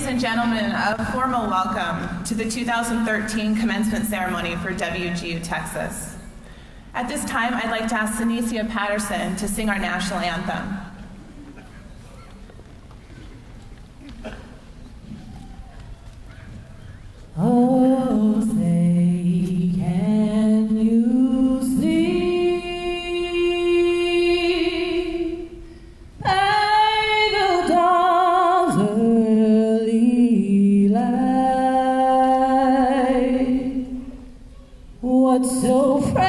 Ladies and gentlemen, a formal welcome to the 2013 commencement ceremony for WGU Texas. At this time, I'd like to ask Sinicia Patterson to sing our national anthem. Oh, say, can you see by the dawn's early light what so proudly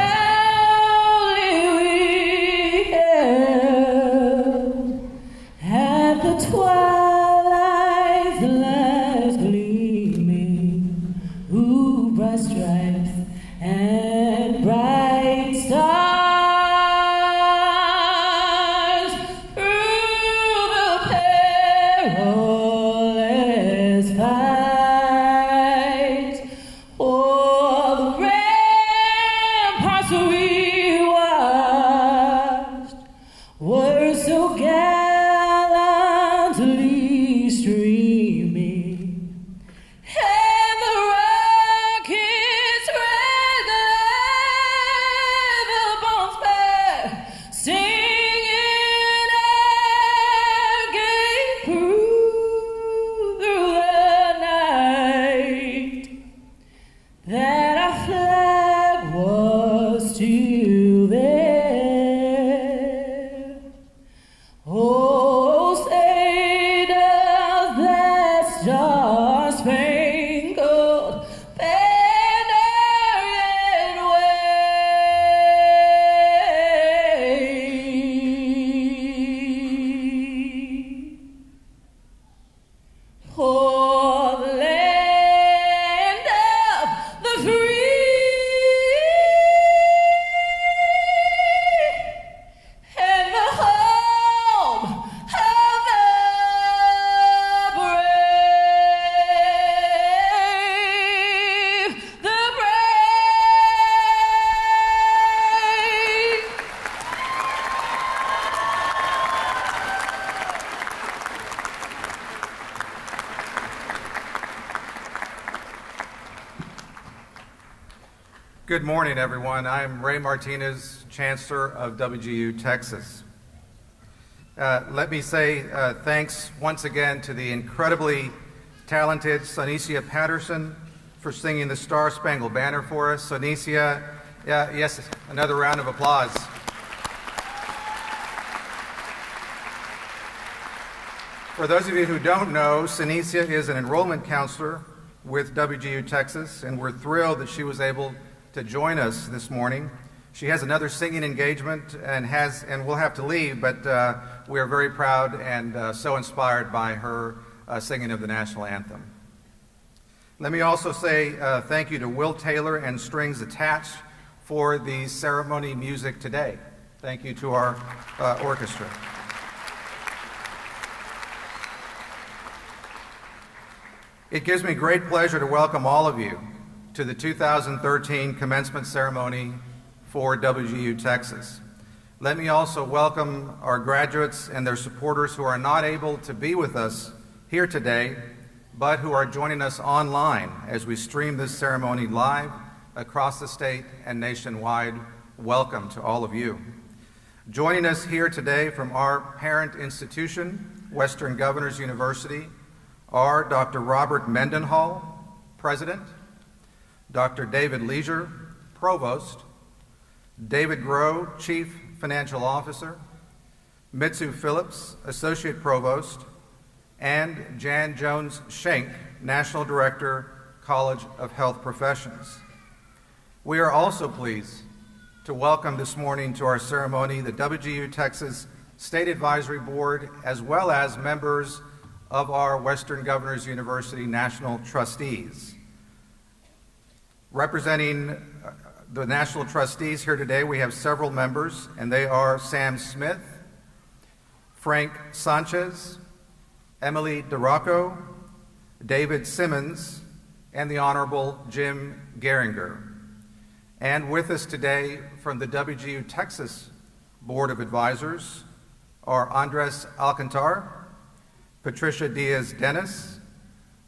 we hailed at the twilight's last gleaming, bright stripes and bright stars through the perilous fight. O'er the ramparts we watched were so gallantly streaming, and the rockets red the bombs back, singing our gay through the night, that our flag was still there. Oh, say does that star-spangled banner yet wave for the land of the free and the home of the brave, the brave. Good morning, everyone. I'm Ray Martinez, Chancellor of WGU Texas. Let me say thanks once again to the incredibly talented Sinicia Patterson for singing the Star-Spangled Banner for us. Sinicia, yes, another round of applause. For those of you who don't know, Sinicia is an enrollment counselor with WGU Texas, and we're thrilled that she was able to join us this morning. She has another singing engagement and will have to leave, but we are very proud and so inspired by her singing of the national anthem. Let me also say thank you to Will Taylor and Strings Attached for the ceremony music today. Thank you to our orchestra. It gives me great pleasure to welcome all of you to the 2013 commencement ceremony for WGU Texas. Let me also welcome our graduates and their supporters who are not able to be with us here today, but who are joining us online as we stream this ceremony live across the state and nationwide. Welcome to all of you. Joining us here today from our parent institution, Western Governors University, are Dr. Robert Mendenhall, President, Dr. David Leisure, Provost, David Groh, Chief Financial Officer, Mitsu Phillips, Associate Provost, and Jan Jones-Schenk, National Director, College of Health Professions. We are also pleased to welcome this morning to our ceremony the WGU Texas State Advisory Board, as well as members of our Western Governors University National Trustees. Representing the National Trustees here today, we have several members, and they are Sam Smith, Frank Sanchez, Emily DeRocco, David Simmons, and the Honorable Jim Geringer. And with us today from the WGU Texas Board of Advisors are Andres Alcantar, Patricia Diaz-Dennis,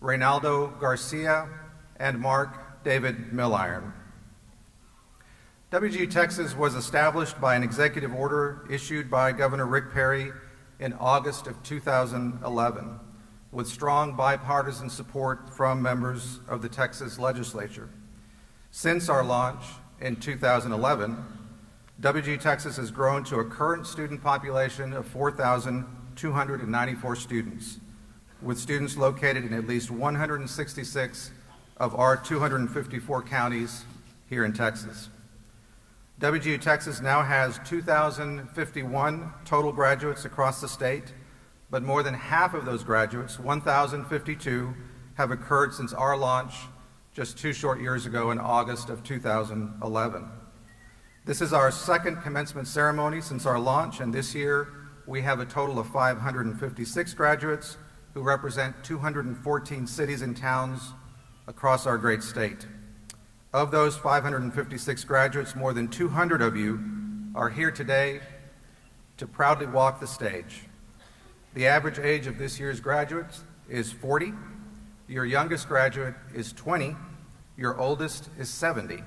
Reynaldo Garcia, and Mark David Milliron. WGU Texas was established by an executive order issued by Governor Rick Perry in August of 2011, with strong bipartisan support from members of the Texas legislature. Since our launch in 2011, WGU Texas has grown to a current student population of 4,294 students, with students located in at least 166 of our 254 counties here in Texas. WGU Texas now has 2,051 total graduates across the state, but more than half of those graduates, 1,052, have occurred since our launch just 2 short years ago in August of 2011. This is our second commencement ceremony since our launch, and this year we have a total of 556 graduates who represent 214 cities and towns across our great state. Of those 556 graduates, more than 200 of you are here today to proudly walk the stage. The average age of this year's graduates is 40. Your youngest graduate is 20. Your oldest is 70.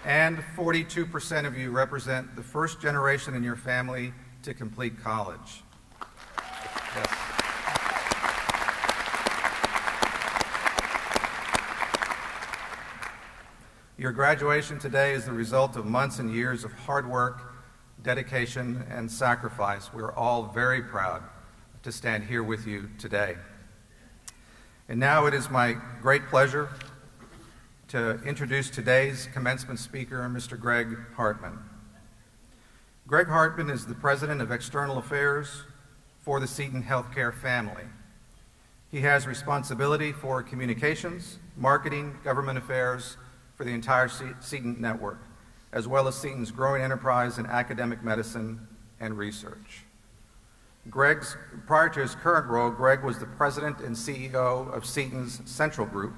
And 42% of you represent the first generation in your family to complete college. Yes. Your graduation today is the result of months and years of hard work, dedication, and sacrifice. We're all very proud to stand here with you today. And now it is my great pleasure to introduce today's commencement speaker, Mr. Greg Hartman. Greg Hartman is the President of External Affairs for the Seton Healthcare family. He has responsibility for communications, marketing, government affairs for the entire Seton network, as well as Seton's growing enterprise in academic medicine and research. Prior to his current role, Greg was the President and CEO of Seton's Central Group,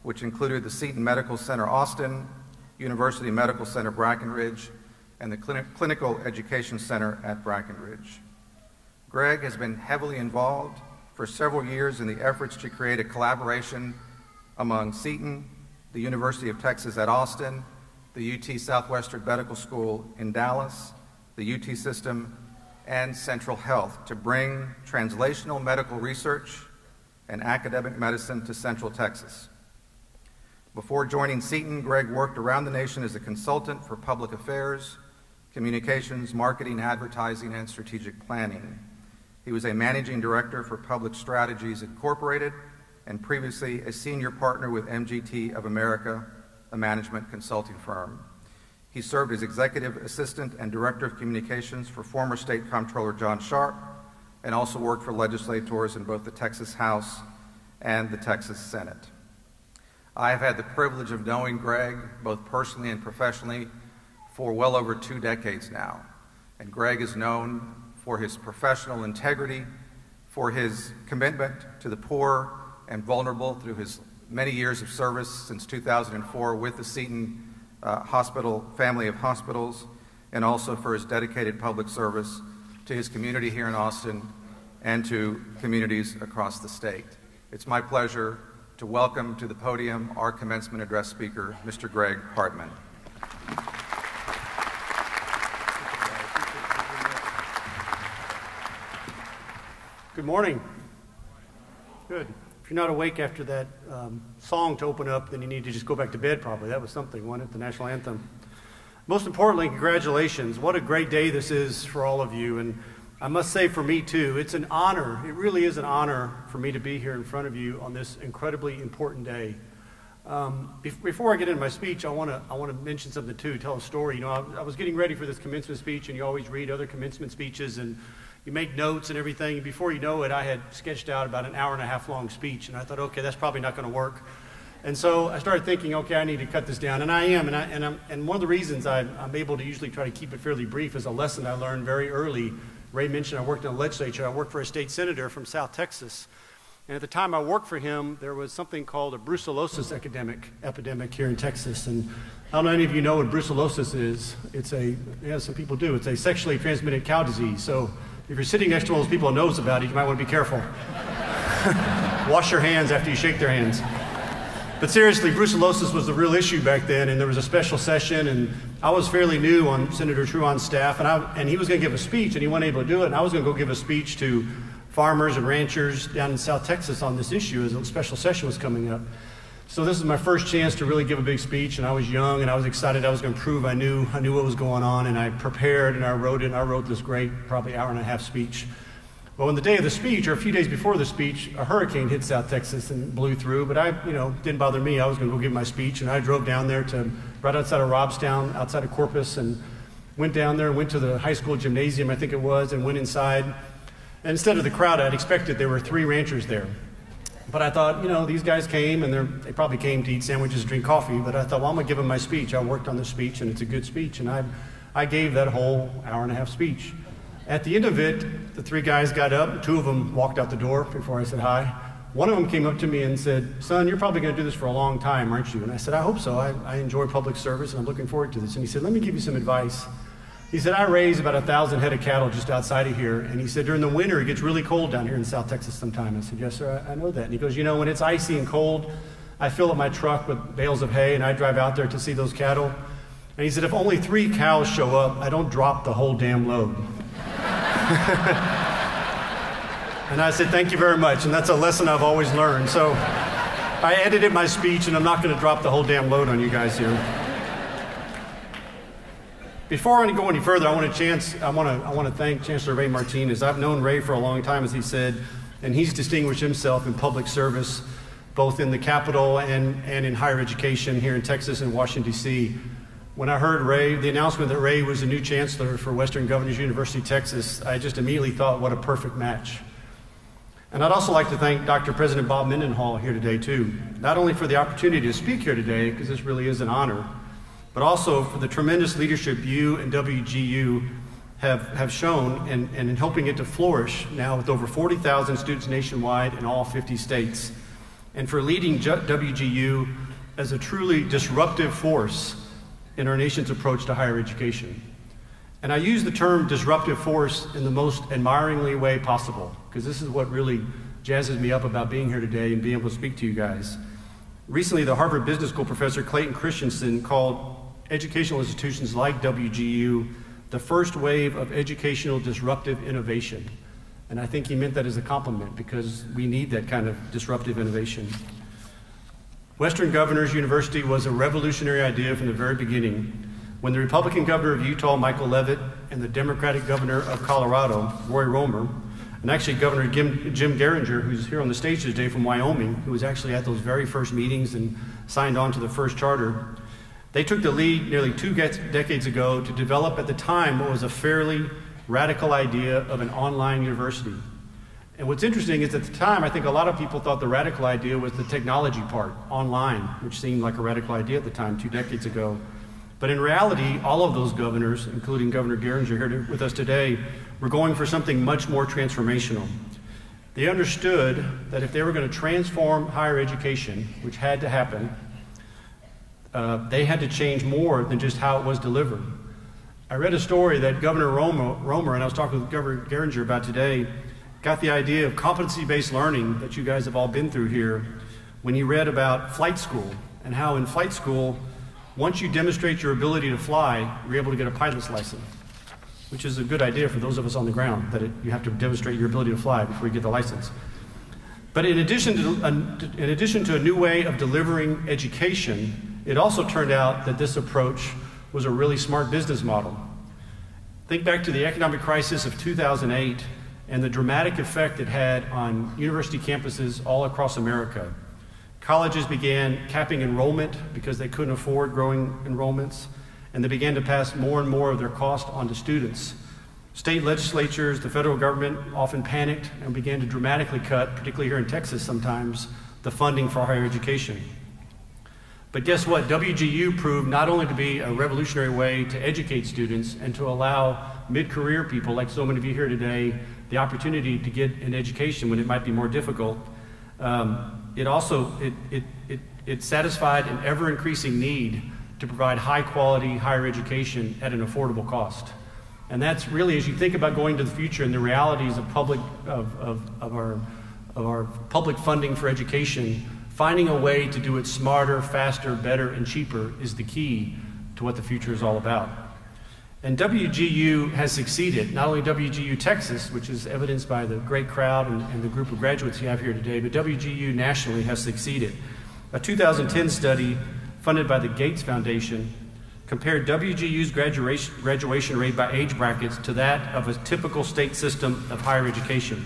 which included the Seton Medical Center Austin, University Medical Center Brackenridge, and the Clinical Education Center at Brackenridge. Greg has been heavily involved for several years in the efforts to create a collaboration among Seton, the University of Texas at Austin, the UT Southwestern Medical School in Dallas, the UT system, and Central Health to bring translational medical research and academic medicine to Central Texas. Before joining Seton, Greg worked around the nation as a consultant for public affairs, communications, marketing, advertising, and strategic planning. He was a managing director for Public Strategies Incorporated and previously a senior partner with MGT of America, a management consulting firm. He served as executive assistant and director of communications for former State Comptroller John Sharp and also worked for legislators in both the Texas House and the Texas Senate. I have had the privilege of knowing Greg, both personally and professionally, for well over 2 decades now. And Greg is known for his professional integrity, for his commitment to the poor and vulnerable through his many years of service since 2004 with the Seton Hospital family of hospitals, and also for his dedicated public service to his community here in Austin and to communities across the state. It's my pleasure to welcome to the podium our commencement address speaker, Mr. Greg Hartman. Good morning. Good. If you're not awake after that song to open up, then you need to just go back to bed probably. That was something, wasn't it? The national anthem. Most importantly, congratulations. What a great day this is for all of you. And I must say for me too, it's an honor. It really is an honor for me to be here in front of you on this incredibly important day. Before I get into my speech, I want to mention something too, tell a story. You know, I was getting ready for this commencement speech, and you always read other commencement speeches, and you make notes and everything, and before you know it, I had sketched out about an 1.5 hour long speech, and I thought, okay, that's probably not going to work. And so I started thinking, okay, I need to cut this down, and I am, and one of the reasons I'm able to usually try to keep it fairly brief is a lesson I learned very early. Ray mentioned I worked in the legislature. I worked for a state senator from South Texas, And at the time I worked for him, there was something called a brucellosis epidemic here in Texas. And I don't know if any of you know what brucellosis is. Some people do. It's a sexually transmitted cow disease. So if you're sitting next to one of those people who knows about it, you might want to be careful. Wash your hands after you shake their hands. But seriously, brucellosis was the real issue back then, and there was a special session, and I was fairly new on Senator Truon's staff, and he was going to give a speech, and he wasn't able to do it, and I was going to go give a speech to farmers and ranchers down in South Texas on this issue as a special session was coming up. So this is my first chance to really give a big speech, and I was young, and I was excited. I was going to prove I knew what was going on, and I prepared, and I wrote this great, probably hour-and-a-half speech. Well, on the day of the speech, or a few days before the speech, a hurricane hit South Texas and blew through, but didn't bother me. I was going to go give my speech, and I drove down there to right outside of Robstown, outside of Corpus, and went down there, went to the high school gymnasium, I think it was, and went inside. And instead of the crowd I'd expected, there were 3 ranchers there. But I thought, these guys came, and they probably came to eat sandwiches, drink coffee, but I thought, well, I'm going to give them my speech. I worked on this speech, and it's a good speech, and I gave that whole hour-and-a-half speech. At the end of it, the 3 guys got up. 2 of them walked out the door before I said hi. One of them came up to me and said, "Son, you're probably going to do this for a long time, aren't you?" And I said, "I hope so. I enjoy public service, and I'm looking forward to this." And he said, "Let me give you some advice." He said, "I raise about 1,000 head of cattle just outside of here." And he said, "During the winter, it gets really cold down here in South Texas sometime." I said, "Yes, sir, I know that." And he goes, "When it's icy and cold, I fill up my truck with bales of hay, and I drive out there to see those cattle." And he said, "If only 3 cows show up, I don't drop the whole damn load." And I said, "Thank you very much." And that's a lesson I've always learned. So I edited my speech, and I'm not going to drop the whole damn load on you guys here. Before I go any further, I want to thank Chancellor Ray Martinez. I've known Ray for a long time, as he said, and he's distinguished himself in public service, both in the Capitol and in higher education here in Texas and Washington, D.C. When I heard the announcement that Ray was the new chancellor for Western Governors University, Texas, I just immediately thought, what a perfect match. And I'd also like to thank Dr. President Bob Mendenhall here today, too, not only for the opportunity to speak here today, because this really is an honor, but also for the tremendous leadership you and WGU have shown and in helping it to flourish now with over 40,000 students nationwide in all 50 states, and for leading WGU as a truly disruptive force in our nation's approach to higher education. And I use the term disruptive force in the most admiringly way possible, because this is what really jazzes me up about being here today and being able to speak to you guys. Recently, the Harvard Business School professor Clayton Christensen called educational institutions like WGU the first wave of educational disruptive innovation. And I think he meant that as a compliment, because we need that kind of disruptive innovation. Western Governors University was a revolutionary idea from the very beginning, when the Republican governor of Utah, Michael Leavitt, and the Democratic governor of Colorado, Roy Romer, and actually Governor Jim Geringer, who's here on the stage today from Wyoming, who was actually at those very first meetings and signed on to the first charter, they took the lead nearly 2 decades ago to develop at the time what was a fairly radical idea of an online university. And what's interesting is at the time, I think a lot of people thought the radical idea was the technology part, online, which seemed like a radical idea at the time, 2 decades ago. But in reality, all of those governors, including Governor Geringer here with us today, were going for something much more transformational. They understood that if they were going to transform higher education, which had to happen, they had to change more than just how it was delivered. I read a story that Governor Romer, and I was talking with Governor Geringer about today, got the idea of competency-based learning that you guys have all been through here when he read about flight school, and how in flight school, once you demonstrate your ability to fly, you're able to get a pilot's license, which is a good idea for those of us on the ground, that you have to demonstrate your ability to fly before you get the license. But in addition to a new way of delivering education, it also turned out that this approach was a really smart business model. Think back to the economic crisis of 2008 and the dramatic effect it had on university campuses all across America. Colleges began capping enrollment because they couldn't afford growing enrollments, and they began to pass more and more of their cost onto students. State legislatures, the federal government often panicked and began to dramatically cut, particularly here in Texas sometimes, the funding for higher education. But guess what? WGU proved not only to be a revolutionary way to educate students and to allow mid-career people, like so many of you here today, the opportunity to get an education when it might be more difficult, It satisfied an ever-increasing need to provide high-quality higher education at an affordable cost. And that's really, as you think about going to the future and the realities of our public funding for education, finding a way to do it smarter, faster, better, and cheaper is the key to what the future is all about. And WGU has succeeded, not only WGU Texas, which is evidenced by the great crowd and the group of graduates you have here today, but WGU nationally has succeeded. A 2010 study funded by the Gates Foundation compared WGU's graduation rate by age brackets to that of a typical state system of higher education.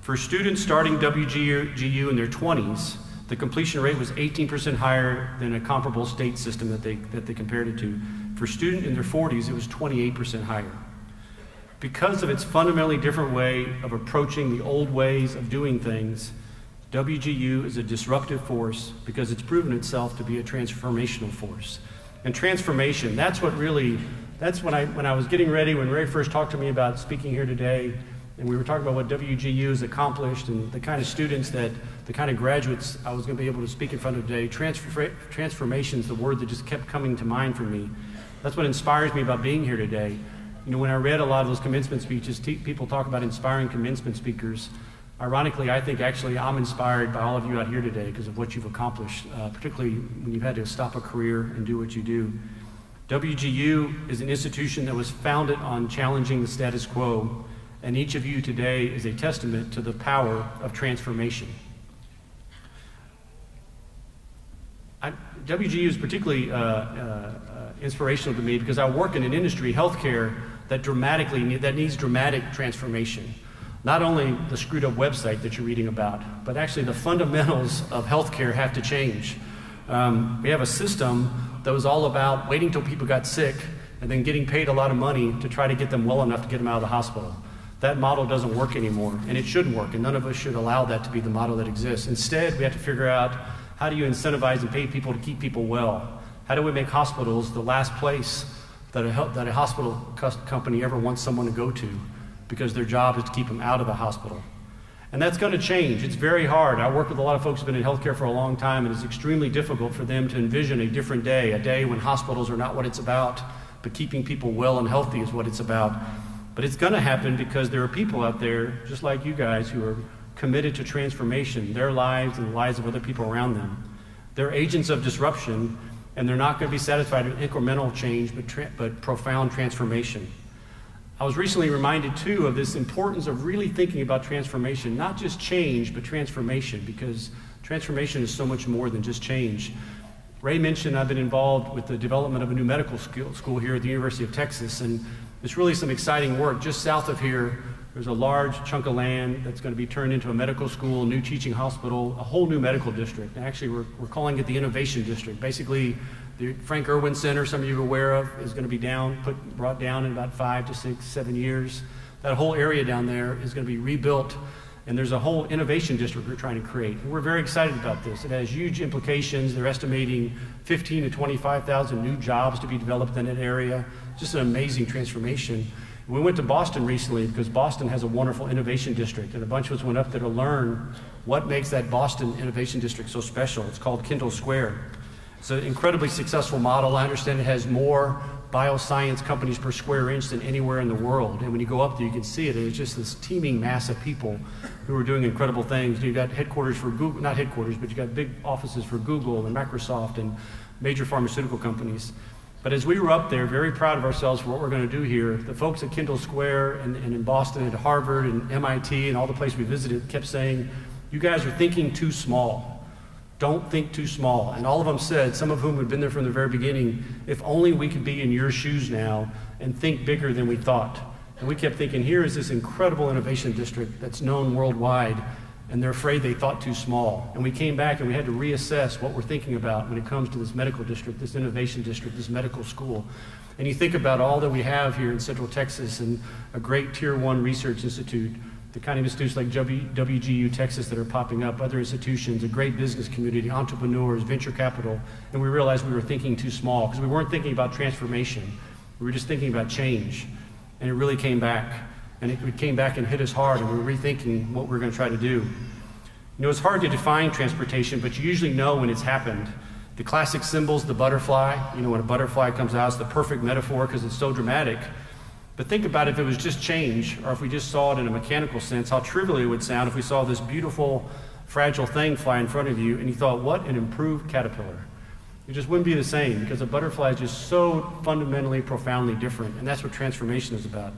For students starting WGU in their 20s, the completion rate was 18% higher than a comparable state system that they compared it to. For students in their 40s, it was 28% higher. Because of its fundamentally different way of approaching the old ways of doing things, WGU is a disruptive force because it's proven itself to be a transformational force. And transformation, that's when I was getting ready, when Ray first talked to me about speaking here today, and we were talking about what WGU has accomplished and the kind of students the kind of graduates I was going to be able to speak in front of today. Transformation is the word that just kept coming to mind for me. That's what inspires me about being here today. You know, when I read a lot of those commencement speeches, people talk about inspiring commencement speakers. Ironically, I think actually I'm inspired by all of you out here today because of what you've accomplished, particularly when you've had to stop a career and do what you do. WGU is an institution that was founded on challenging the status quo, and each of you today is a testament to the power of transformation. WGU is particularly inspirational to me because I work in an industry, healthcare, that needs dramatic transformation. Not only the screwed up website that you're reading about, but actually the fundamentals of healthcare have to change. We have a system that was all about waiting till people got sick and then getting paid a lot of money to try to get them well enough to get them out of the hospital. That model doesn't work anymore, and it shouldn't work, and none of us should allow that to be the model that exists. Instead, we have to figure out, how do you incentivize and pay people to keep people well? How do we make hospitals the last place that a hospital company ever wants someone to go to, because their job is to keep them out of the hospital? And that's going to change. It's very hard. I work with a lot of folks who've been in healthcare for a long time, and it's extremely difficult for them to envision a different day, a day when hospitals are not what it's about, but keeping people well and healthy is what it's about. But it's going to happen because there are people out there, just like you guys, who are committed to transformation, their lives and the lives of other people around them. They're agents of disruption, and they're not going to be satisfied with incremental change, but profound transformation. I was recently reminded, too, of this importance of really thinking about transformation, not just change, but transformation, because transformation is so much more than just change. Ray mentioned I've been involved with the development of a new medical school here at the University of Texas, and it's really some exciting work. Just south of here, there's a large chunk of land that's going to be turned into a medical school, a new teaching hospital, a whole new medical district. And actually, we're calling it the Innovation District. Basically, the Frank Irwin Center, some of you are aware of, is going to be brought down in about 5 to 6, 7 years. That whole area down there is going to be rebuilt, and there's a whole innovation district we're trying to create. And we're very excited about this. It has huge implications. They're estimating 15 to 25,000 new jobs to be developed in that area. Just an amazing transformation. We went to Boston recently because Boston has a wonderful innovation district, and a bunch of us went up there to learn what makes that Boston innovation district so special. It's called Kendall Square. It's an incredibly successful model. I understand it has more bioscience companies per square inch than anywhere in the world. And when you go up there, you can see it. It's just this teeming mass of people who are doing incredible things. You've got headquarters for Google, not headquarters, but you've got big offices for Google and Microsoft and major pharmaceutical companies. But as we were up there, very proud of ourselves for what we're going to do here, the folks at Kendall Square and in Boston, at Harvard and MIT and all the places we visited kept saying, you guys are thinking too small. Don't think too small. And all of them said, some of whom had been there from the very beginning, if only we could be in your shoes now and think bigger than we thought. And we kept thinking, here is this incredible innovation district that's known worldwide, and they're afraid they thought too small. And we came back and we had to reassess what we're thinking about when it comes to this medical district, this innovation district, this medical school. And you think about all that we have here in Central Texas and a great Tier 1 research institute, the kind of institutes like WGU Texas that are popping up, other institutions, a great business community, entrepreneurs, venture capital, and we realized we were thinking too small because we weren't thinking about transformation. We were just thinking about change. And it really came back. And it came back and hit us hard, and we were rethinking what we were going to try to do. You know, it's hard to define transportation, but you usually know when it's happened. The classic symbols, the butterfly, you know, when a butterfly comes out, it's the perfect metaphor because it's so dramatic. But think about if it was just change, or if we just saw it in a mechanical sense, how trivial it would sound if we saw this beautiful, fragile thing fly in front of you and you thought, what an improved caterpillar. It just wouldn't be the same because a butterfly is just so fundamentally, profoundly different. And that's what transformation is about.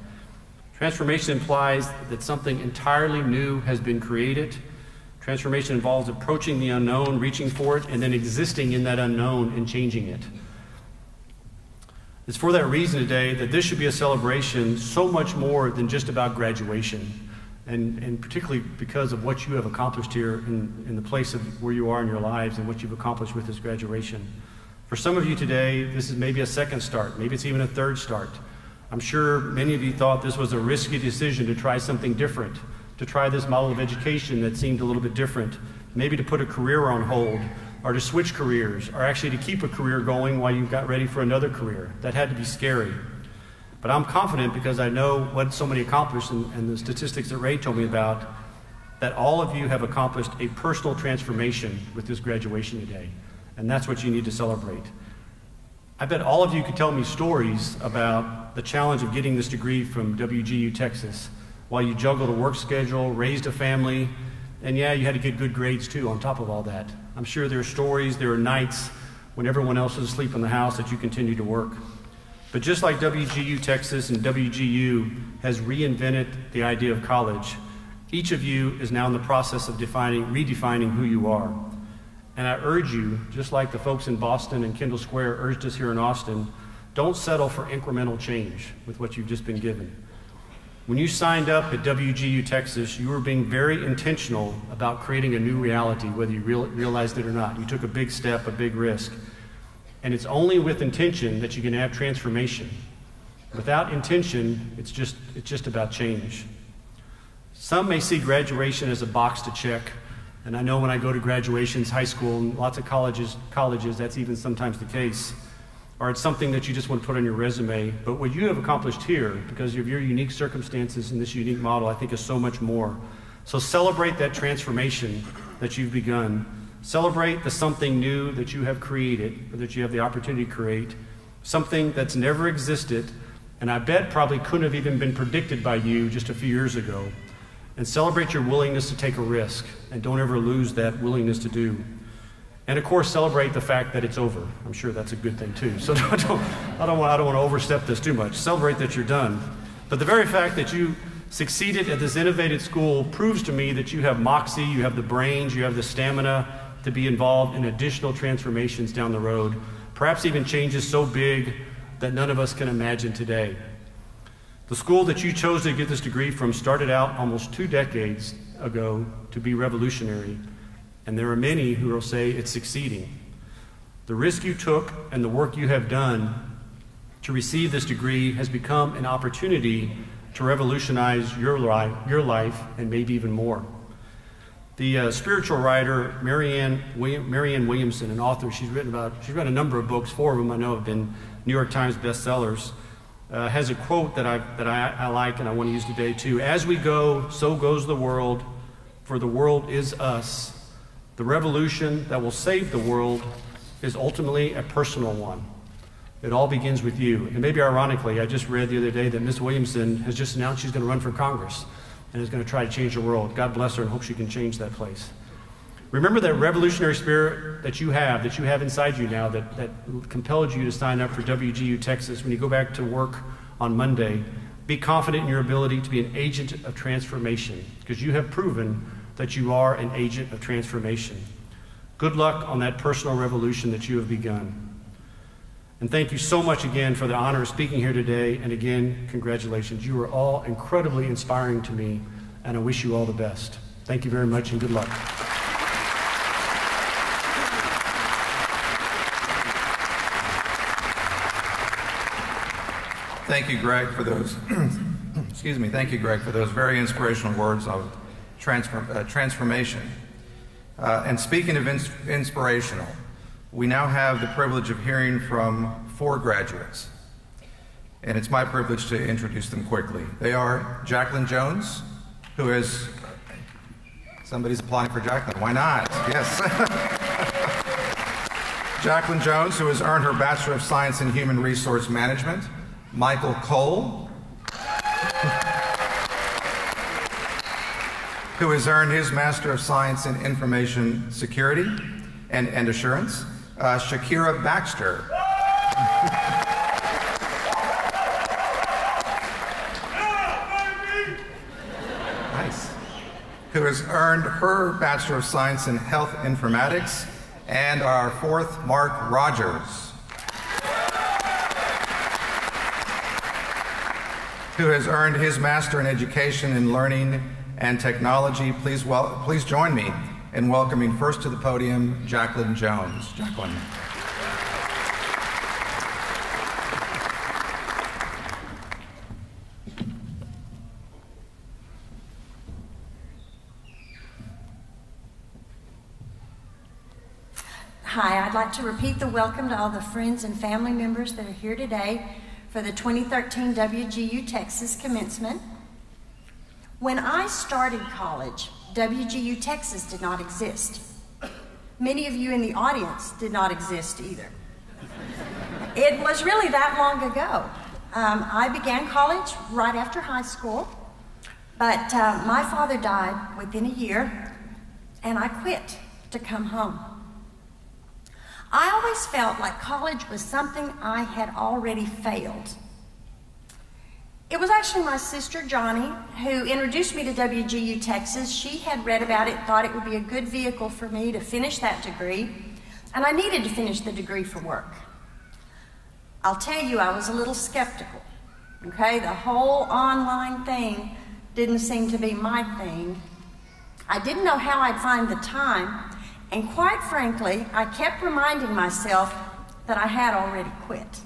Transformation implies that something entirely new has been created. Transformation involves approaching the unknown, reaching for it, and then existing in that unknown and changing it. It's for that reason today that this should be a celebration so much more than just about graduation, and particularly because of what you have accomplished here in the place of where you are in your lives and what you've accomplished with this graduation. For some of you today, this is maybe a second start, maybe it's even a third start. I'm sure many of you thought this was a risky decision to try something different, to try this model of education that seemed a little bit different, maybe to put a career on hold, or to switch careers, or actually to keep a career going while you got ready for another career. That had to be scary. But I'm confident because I know what somebody accomplished and the statistics that Ray told me about, that all of you have accomplished a personal transformation with this graduation today. And that's what you need to celebrate. I bet all of you could tell me stories about the challenge of getting this degree from WGU, Texas, while you juggled a work schedule, raised a family, and yeah, you had to get good grades too on top of all that. I'm sure there are stories, there are nights when everyone else is asleep in the house that you continue to work. But just like WGU, Texas and WGU has reinvented the idea of college, each of you is now in the process of redefining who you are. And I urge you, just like the folks in Boston and Kendall Square urged us here in Austin, don't settle for incremental change with what you've just been given. When you signed up at WGU, Texas, you were being very intentional about creating a new reality, whether you realized it or not. You took a big step, a big risk. And it's only with intention that you can have transformation. Without intention, it's just about change. Some may see graduation as a box to check. And I know when I go to graduations, high school, and lots of colleges, that's even sometimes the case. Or it's something that you just want to put on your resume. But what you have accomplished here, because of your unique circumstances and this unique model, I think is so much more. So celebrate that transformation that you've begun. Celebrate the something new that you have created, or that you have the opportunity to create. Something that's never existed, and I bet probably couldn't have even been predicted by you just a few years ago. And celebrate your willingness to take a risk, and don't ever lose that willingness to do. And of course, celebrate the fact that it's over. I'm sure that's a good thing too. So I don't want to overstep this too much. Celebrate that you're done. But the very fact that you succeeded at this innovative school proves to me that you have moxie, you have the brains, you have the stamina to be involved in additional transformations down the road, perhaps even changes so big that none of us can imagine today. The school that you chose to get this degree from started out almost 2 decades ago to be revolutionary. And there are many who will say it's succeeding. The risk you took and the work you have done to receive this degree has become an opportunity to revolutionize your life, and maybe even more. The spiritual writer Marianne Williamson, an author, she's written a number of books. 4 of them I know have been New York Times bestsellers. Has a quote that I like and I want to use today too. As we go, so goes the world, for the world is us. The revolution that will save the world is ultimately a personal one. It all begins with you. And maybe ironically, I just read the other day that Ms. Williamson has just announced she's going to run for Congress and is going to try to change the world. God bless her and hope she can change that place. Remember that revolutionary spirit that you have inside you now that compelled you to sign up for WGU Texas. When you go back to work on Monday, be confident in your ability to be an agent of transformation, because you have proven that you are an agent of transformation. Good luck on that personal revolution that you have begun. And thank you so much again for the honor of speaking here today. And again, congratulations. You are all incredibly inspiring to me, and I wish you all the best. Thank you very much and good luck. Thank you, Greg, for those. Excuse me. Thank you, Greg, for those very inspirational words of transformation. And speaking of inspirational, we now have the privilege of hearing from 4 graduates. And it's my privilege to introduce them quickly. They are Jacqueline Jones, who has Somebody's applying for Jacqueline. Why not? Yes. Jacqueline Jones, who has earned her Bachelor of Science in Human Resource Management. Michael Cole, who has earned his Master of Science in Information Security and Assurance. Shakira Baxter. Nice. Who has earned her Bachelor of Science in Health Informatics. And our fourth, Mark Rogers, who has earned his Master in Education in Learning and Technology. Please join me in welcoming first to the podium, Jacqueline Jones. Jacqueline. Hi, I'd like to repeat the welcome to all the friends and family members that are here today for the 2013 WGU Texas Commencement. When I started college, WGU Texas did not exist. Many of you in the audience did not exist either. It was really that long ago. I began college right after high school, but my father died within a year, and I quit to come home. I always felt like college was something I had already failed. It was actually my sister, Johnny, who introduced me to WGU Texas. She had read about it, thought it would be a good vehicle for me to finish that degree, and I needed to finish the degree for work. I'll tell you, I was a little skeptical, okay? The whole online thing didn't seem to be my thing. I didn't know how I'd find the time, and quite frankly, I kept reminding myself that I had already quit.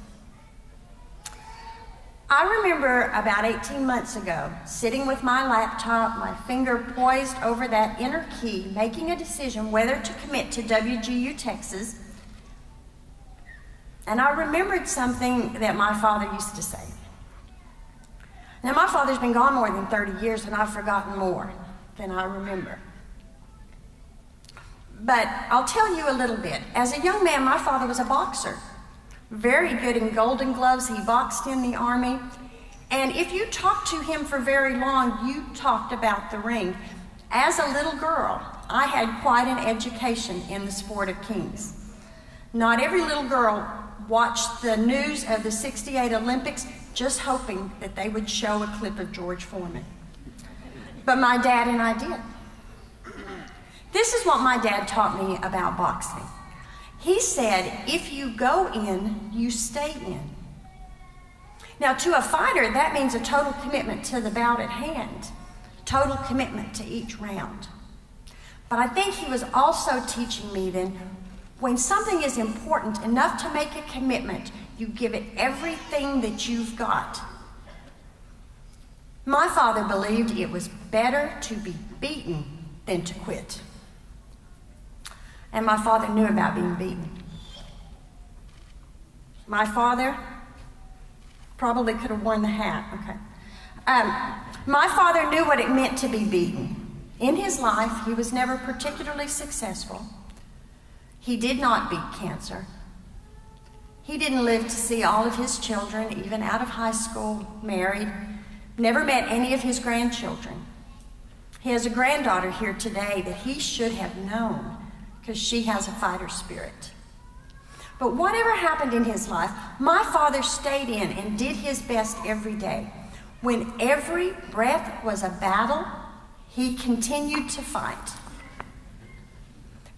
I remember about 18 months ago, sitting with my laptop, my finger poised over that enter key, making a decision whether to commit to WGU Texas. And I remembered something that my father used to say. Now, my father's been gone more than 30 years, and I've forgotten more than I remember. But I'll tell you a little bit. As a young man, my father was a boxer. Very good in Golden Gloves. He boxed in the Army. And if you talked to him for very long, you talked about the ring. As a little girl, I had quite an education in the sport of kings. Not every little girl watched the news of the '68 Olympics just hoping that they would show a clip of George Foreman. But my dad and I did. This is what my dad taught me about boxing. He said, if you go in, you stay in. Now, to a fighter, that means a total commitment to the bout at hand, total commitment to each round. But I think he was also teaching me then, when something is important enough to make a commitment, you give it everything that you've got. My father believed it was better to be beaten than to quit. And my father knew about being beaten. My father probably could have worn the hat, okay. My father knew what it meant to be beaten. In his life, he was never particularly successful. He did not beat cancer. He didn't live to see all of his children, even out of high school, married. Never met any of his grandchildren. He has a granddaughter here today that he should have known, because she has a fighter spirit. But whatever happened in his life, my father stayed in and did his best every day. When every breath was a battle, he continued to fight.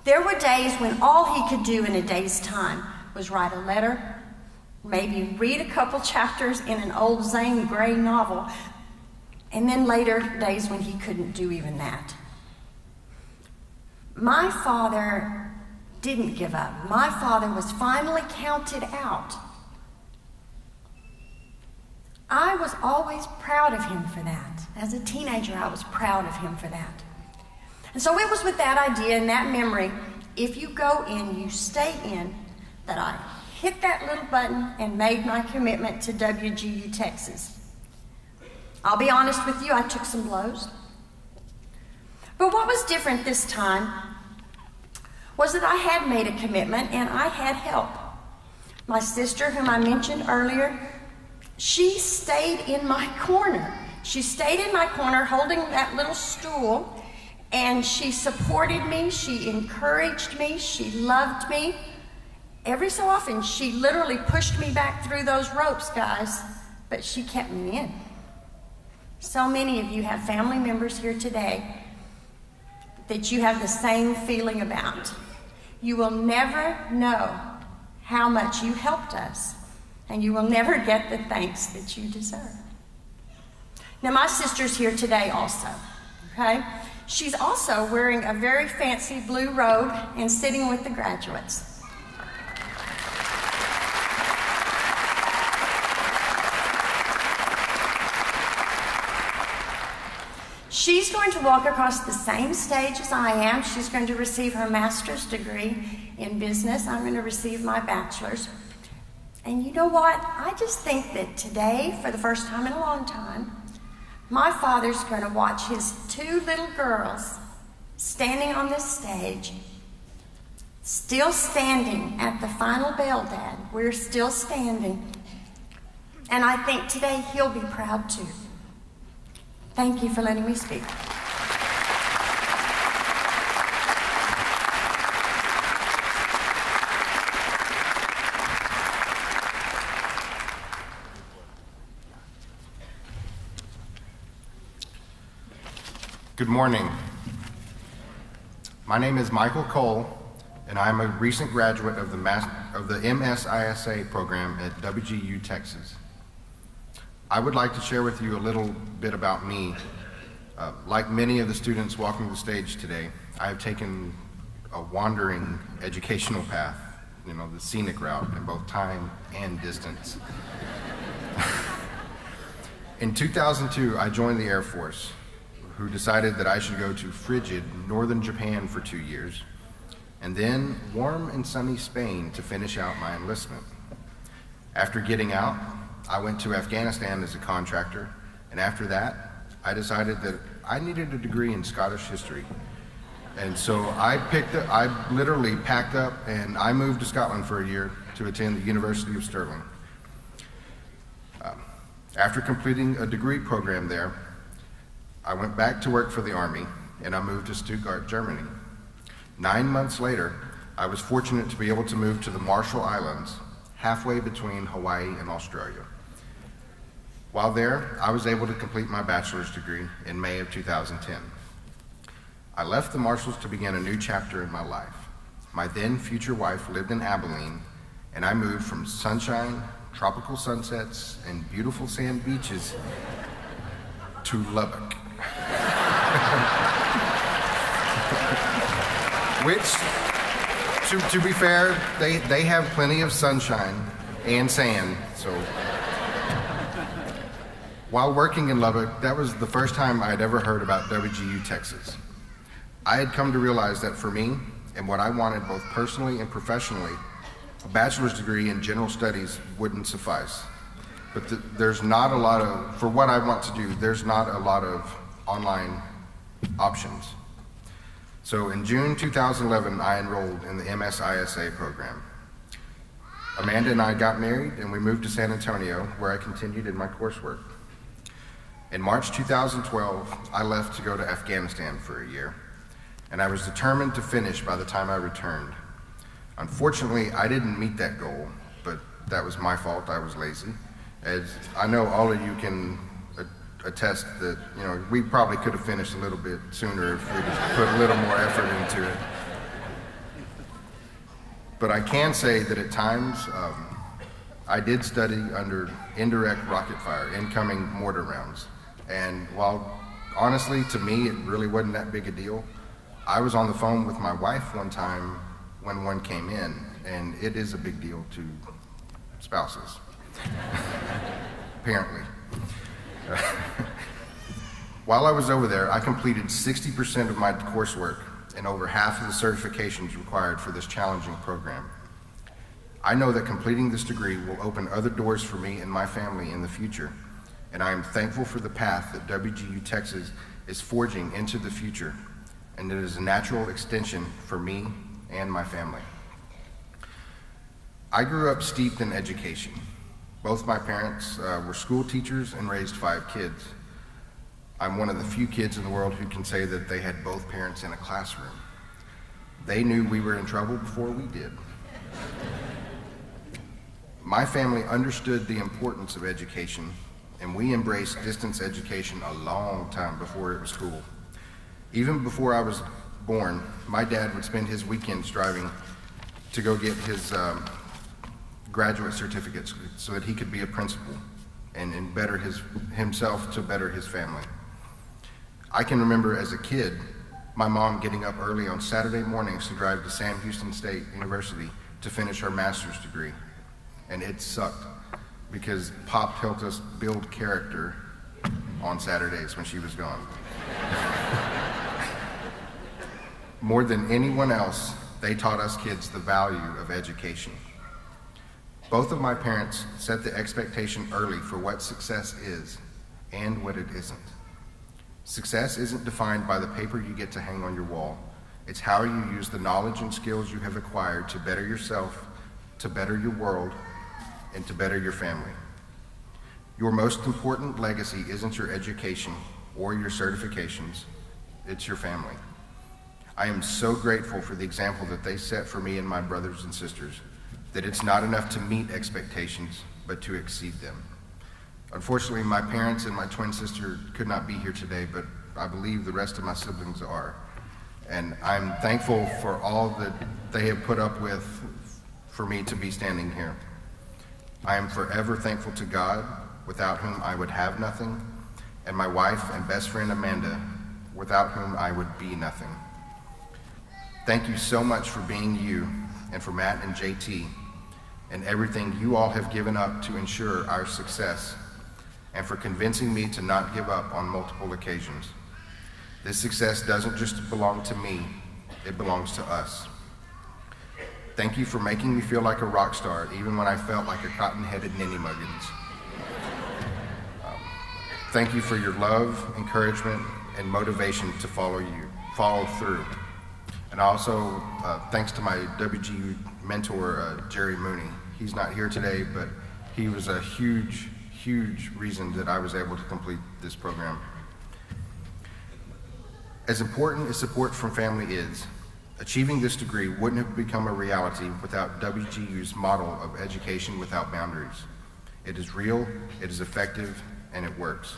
There were days when all he could do in a day's time was write a letter, maybe read a couple chapters in an old Zane Grey novel, and then later days when he couldn't do even that. My father didn't give up. My father was finally counted out. I was always proud of him for that. As a teenager, I was proud of him for that. And so it was with that idea and that memory, if you go in, you stay in, that I hit that little button and made my commitment to WGU Texas. I'll be honest with you, I took some blows. But what was different this time was that I had made a commitment and I had help. My sister, whom I mentioned earlier, she stayed in my corner. She stayed in my corner holding that little stool, and she supported me, she encouraged me, she loved me. Every so often, she literally pushed me back through those ropes, guys, but she kept me in. So many of you have family members here today that you have the same feeling about. You will never know how much you helped us, and you will never get the thanks that you deserve. Now, my sister's here today also, okay? She's also wearing a very fancy blue robe and sitting with the graduates. She's going to walk across the same stage as I am. She's going to receive her master's degree in business. I'm going to receive my bachelor's. And you know what? I just think that today, for the first time in a long time, my father's going to watch his two little girls standing on this stage, still standing at the final bell, Dad. We're still standing. And I think today he'll be proud too. Thank you for letting me speak. Good morning. My name is Michael Cole, and I'm a recent graduate of the MSISA program at WGU, Texas. I would like to share with you a little bit about me. Like many of the students walking the stage today, I have taken a wandering educational path, the scenic route in both time and distance. In 2002, I joined the Air Force, who decided that I should go to frigid northern Japan for 2 years, and then warm and sunny Spain to finish out my enlistment. After getting out, I went to Afghanistan as a contractor, and after that, I decided that I needed a degree in Scottish history. And so I literally packed up and I moved to Scotland for a year to attend the University of Stirling. After completing a degree program there, I went back to work for the Army, and I moved to Stuttgart, Germany. 9 months later, I was fortunate to be able to move to the Marshall Islands, halfway between Hawaii and Australia. While there, I was able to complete my bachelor's degree in May of 2010. I left the Marshalls to begin a new chapter in my life. My then future wife lived in Abilene, and I moved from sunshine, tropical sunsets, and beautiful sand beaches to Lubbock. Which, to be fair, they have plenty of sunshine and sand, so. While working in Lubbock, that was the first time I had ever heard about WGU, Texas. I had come to realize that for me, and what I wanted both personally and professionally, a bachelor's degree in general studies wouldn't suffice. But there's not a lot of, for what I want to do, there's not a lot of online options. So in June 2011, I enrolled in the MSISA program. Amanda and I got married, and we moved to San Antonio, where I continued in my coursework. In March 2012, I left to go to Afghanistan for a year, and I was determined to finish by the time I returned. Unfortunately, I didn't meet that goal, but that was my fault. I was lazy. As I know all of you can attest that, we probably could have finished a little bit sooner if we just put a little more effort into it. But I can say that at times, I did study under indirect rocket fire, incoming mortar rounds. And while honestly, to me, it really wasn't that big a deal, I was on the phone with my wife one time when one came in, and it is a big deal to spouses, apparently. While I was over there, I completed 60% of my coursework and over half of the certifications required for this challenging program. I know that completing this degree will open other doors for me and my family in the future, and I am thankful for the path that WGU Texas is forging into the future. and it is a natural extension for me and my family. I grew up steeped in education. Both my parents were school teachers and raised 5 kids. I'm one of the few kids in the world who can say that they had both parents in a classroom. They knew we were in trouble before we did. My family understood the importance of education, and we embraced distance education a long time before it was cool. Even before I was born, my dad would spend his weekends driving to go get his graduate certificates so that he could be a principal and better himself to better his family. I can remember as a kid, my mom getting up early on Saturday mornings to drive to Sam Houston State University to finish her master's degree. And it sucked because Pop helped us build character on Saturdays when she was gone. More than anyone else, they taught us kids the value of education. Both of my parents set the expectation early for what success is and what it isn't. Success isn't defined by the paper you get to hang on your wall. It's how you use the knowledge and skills you have acquired to better yourself, to better your world, and to better your family. Your most important legacy isn't your education or your certifications, it's your family. I am so grateful for the example that they set for me and my brothers and sisters, that it's not enough to meet expectations, but to exceed them. Unfortunately, my parents and my twin sister could not be here today, but I believe the rest of my siblings are. And I'm thankful for all that they have put up with for me to be standing here. I am forever thankful to God, without whom I would have nothing, and my wife and best friend Amanda, without whom I would be nothing. Thank you so much for being you, and for Matt and JT, and everything you all have given up to ensure our success, and for convincing me to not give up on multiple occasions. This success doesn't just belong to me, it belongs to us. Thank you for making me feel like a rock star, even when I felt like a cotton-headed ninny muggins. Thank you for your love, encouragement, and motivation to follow through. And also, thanks to my WGU mentor, Jerry Mooney. He's not here today, but he was a huge reason that I was able to complete this program. As important as support from family is, achieving this degree wouldn't have become a reality without WGU's model of education without boundaries. It is real, it is effective, and it works.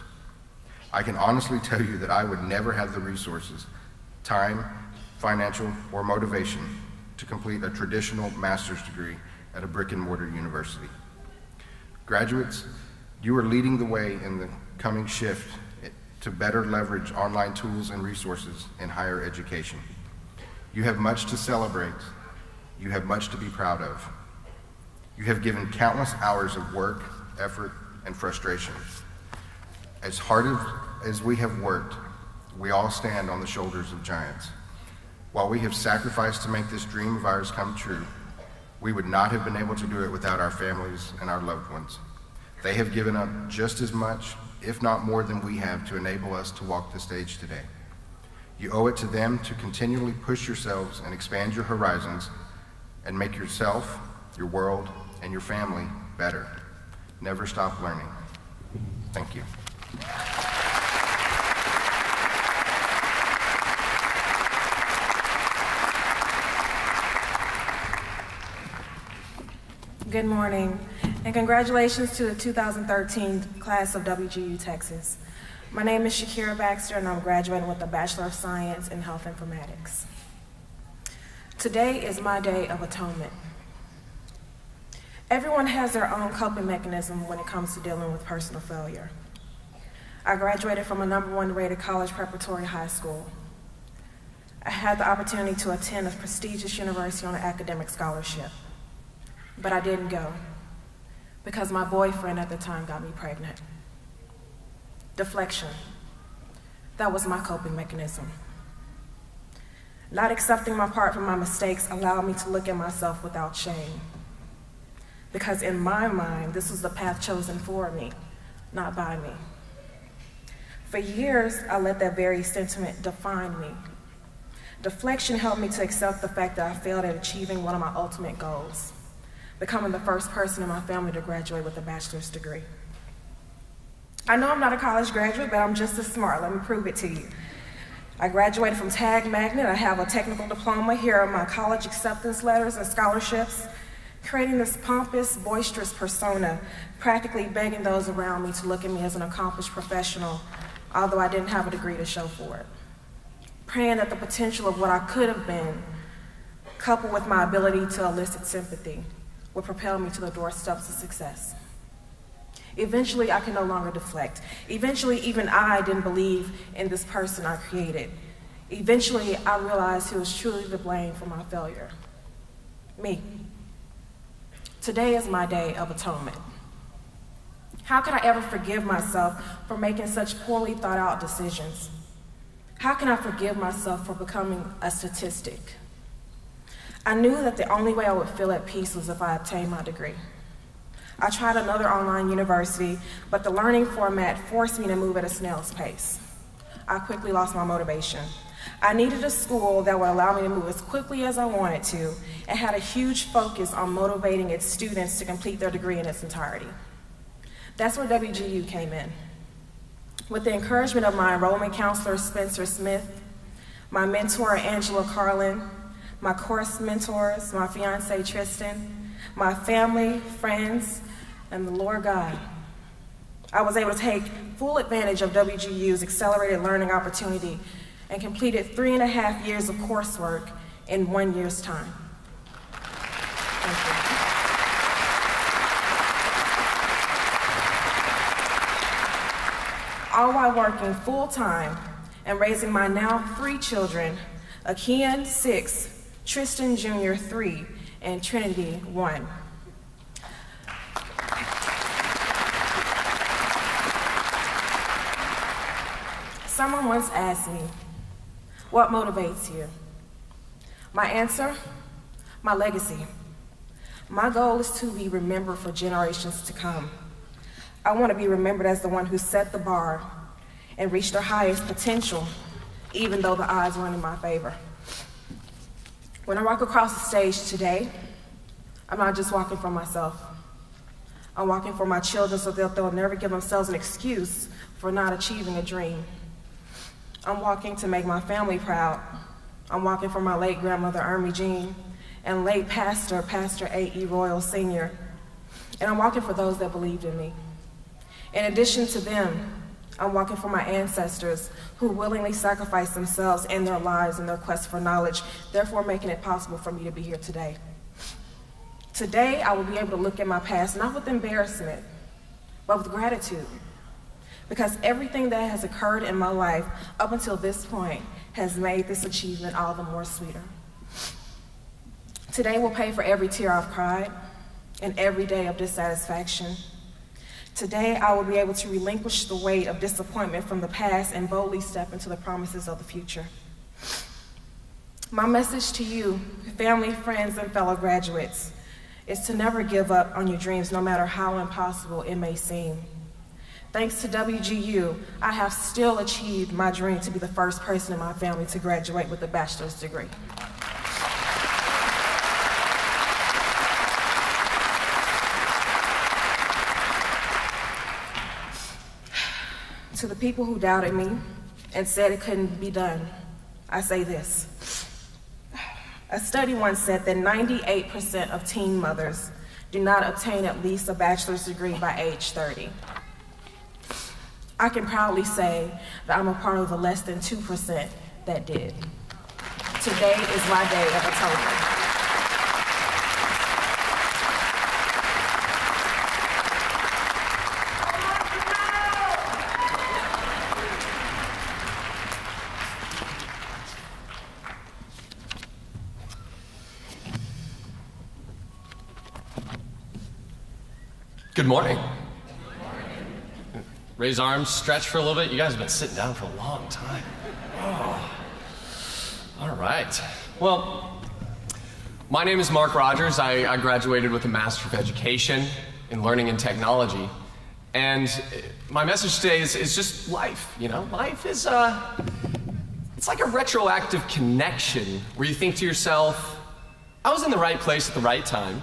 I can honestly tell you that I would never have the resources, time, financial, or motivation to complete a traditional master's degree at a brick-and-mortar university. Graduates, you are leading the way in the coming shift to better leverage online tools and resources in higher education. You have much to celebrate. You have much to be proud of. You have given countless hours of work, effort, and frustration. As hard as we have worked, we all stand on the shoulders of giants. While we have sacrificed to make this dream of ours come true, we would not have been able to do it without our families and our loved ones. They have given up just as much, if not more than we have, to enable us to walk the stage today. You owe it to them to continually push yourselves and expand your horizons and make yourself, your world, and your family better. Never stop learning. Thank you. Good morning, and congratulations to the 2013 class of WGU Texas. My name is Shakira Baxter, and I'm graduating with a Bachelor of Science in Health Informatics. Today is my day of atonement. Everyone has their own coping mechanism when it comes to dealing with personal failure. I graduated from a #1 rated college preparatory high school. I had the opportunity to attend a prestigious university on an academic scholarship. But I didn't go because my boyfriend at the time got me pregnant. Deflection. That was my coping mechanism. Not accepting my part from my mistakes allowed me to look at myself without shame. Because in my mind, this was the path chosen for me, not by me. For years, I let that very sentiment define me. Deflection helped me to accept the fact that I failed at achieving one of my ultimate goals, becoming the first person in my family to graduate with a bachelor's degree. I know I'm not a college graduate, but I'm just as smart. Let me prove it to you. I graduated from Tag Magnet. I have a technical diploma. Here are my college acceptance letters and scholarships, creating this pompous, boisterous persona, practically begging those around me to look at me as an accomplished professional, although I didn't have a degree to show for it. Praying that the potential of what I could have been, coupled with my ability to elicit sympathy, would propel me to the doorsteps of success. Eventually, I could no longer deflect. Eventually, even I didn't believe in this person I created. Eventually, I realized who was truly to blame for my failure. Me. Today is my day of atonement. How could I ever forgive myself for making such poorly thought out decisions? How can I forgive myself for becoming a statistic? I knew that the only way I would feel at peace was if I obtained my degree. I tried another online university, but the learning format forced me to move at a snail's pace. I quickly lost my motivation. I needed a school that would allow me to move as quickly as I wanted to and had a huge focus on motivating its students to complete their degree in its entirety. That's where WGU came in. With the encouragement of my enrollment counselor, Spencer Smith, my mentor, Angela Carlin, my course mentors, my fiance, Tristan, my family, friends, and the Lord God, I was able to take full advantage of WGU's accelerated learning opportunity and completed 3.5 years of coursework in 1 year's time. Thank you. All while working full-time and raising my now 3 children, Akian 6, Tristan Jr. 3, and Trinity 1. Someone once asked me, what motivates you? My answer, my legacy. My goal is to be remembered for generations to come. I want to be remembered as the one who set the bar and reached their highest potential, even though the odds weren't in my favor. When I walk across the stage today, I'm not just walking for myself. I'm walking for my children so that they'll never give themselves an excuse for not achieving a dream. I'm walking to make my family proud. I'm walking for my late grandmother, Ermi Jean, and late pastor, Pastor A.E. Royal Sr. And I'm walking for those that believed in me. In addition to them, I'm walking for my ancestors who willingly sacrificed themselves and their lives in their quest for knowledge, therefore making it possible for me to be here today. Today, I will be able to look at my past, not with embarrassment, but with gratitude. Because everything that has occurred in my life up until this point has made this achievement all the more sweeter. Today will pay for every tear I've cried and every day of dissatisfaction. Today, I will be able to relinquish the weight of disappointment from the past and boldly step into the promises of the future. My message to you, family, friends, and fellow graduates, is to never give up on your dreams, no matter how impossible it may seem. Thanks to WGU, I have still achieved my dream to be the first person in my family to graduate with a bachelor's degree. To the people who doubted me and said it couldn't be done, I say this. A study once said that 98% of teen mothers do not obtain at least a bachelor's degree by age 30. I can proudly say that I'm a part of the less than 2% that did. Today is my day of atonement. Good morning. Raise arms, stretch for a little bit. You guys have been sitting down for a long time. Oh. All right. Well, my name is Mark Rogers. I graduated with a Master of Education in Learning and Technology. And my message today is just life, you know? Life is, it's like a retroactive connection where you think to yourself, I was in the right place at the right time,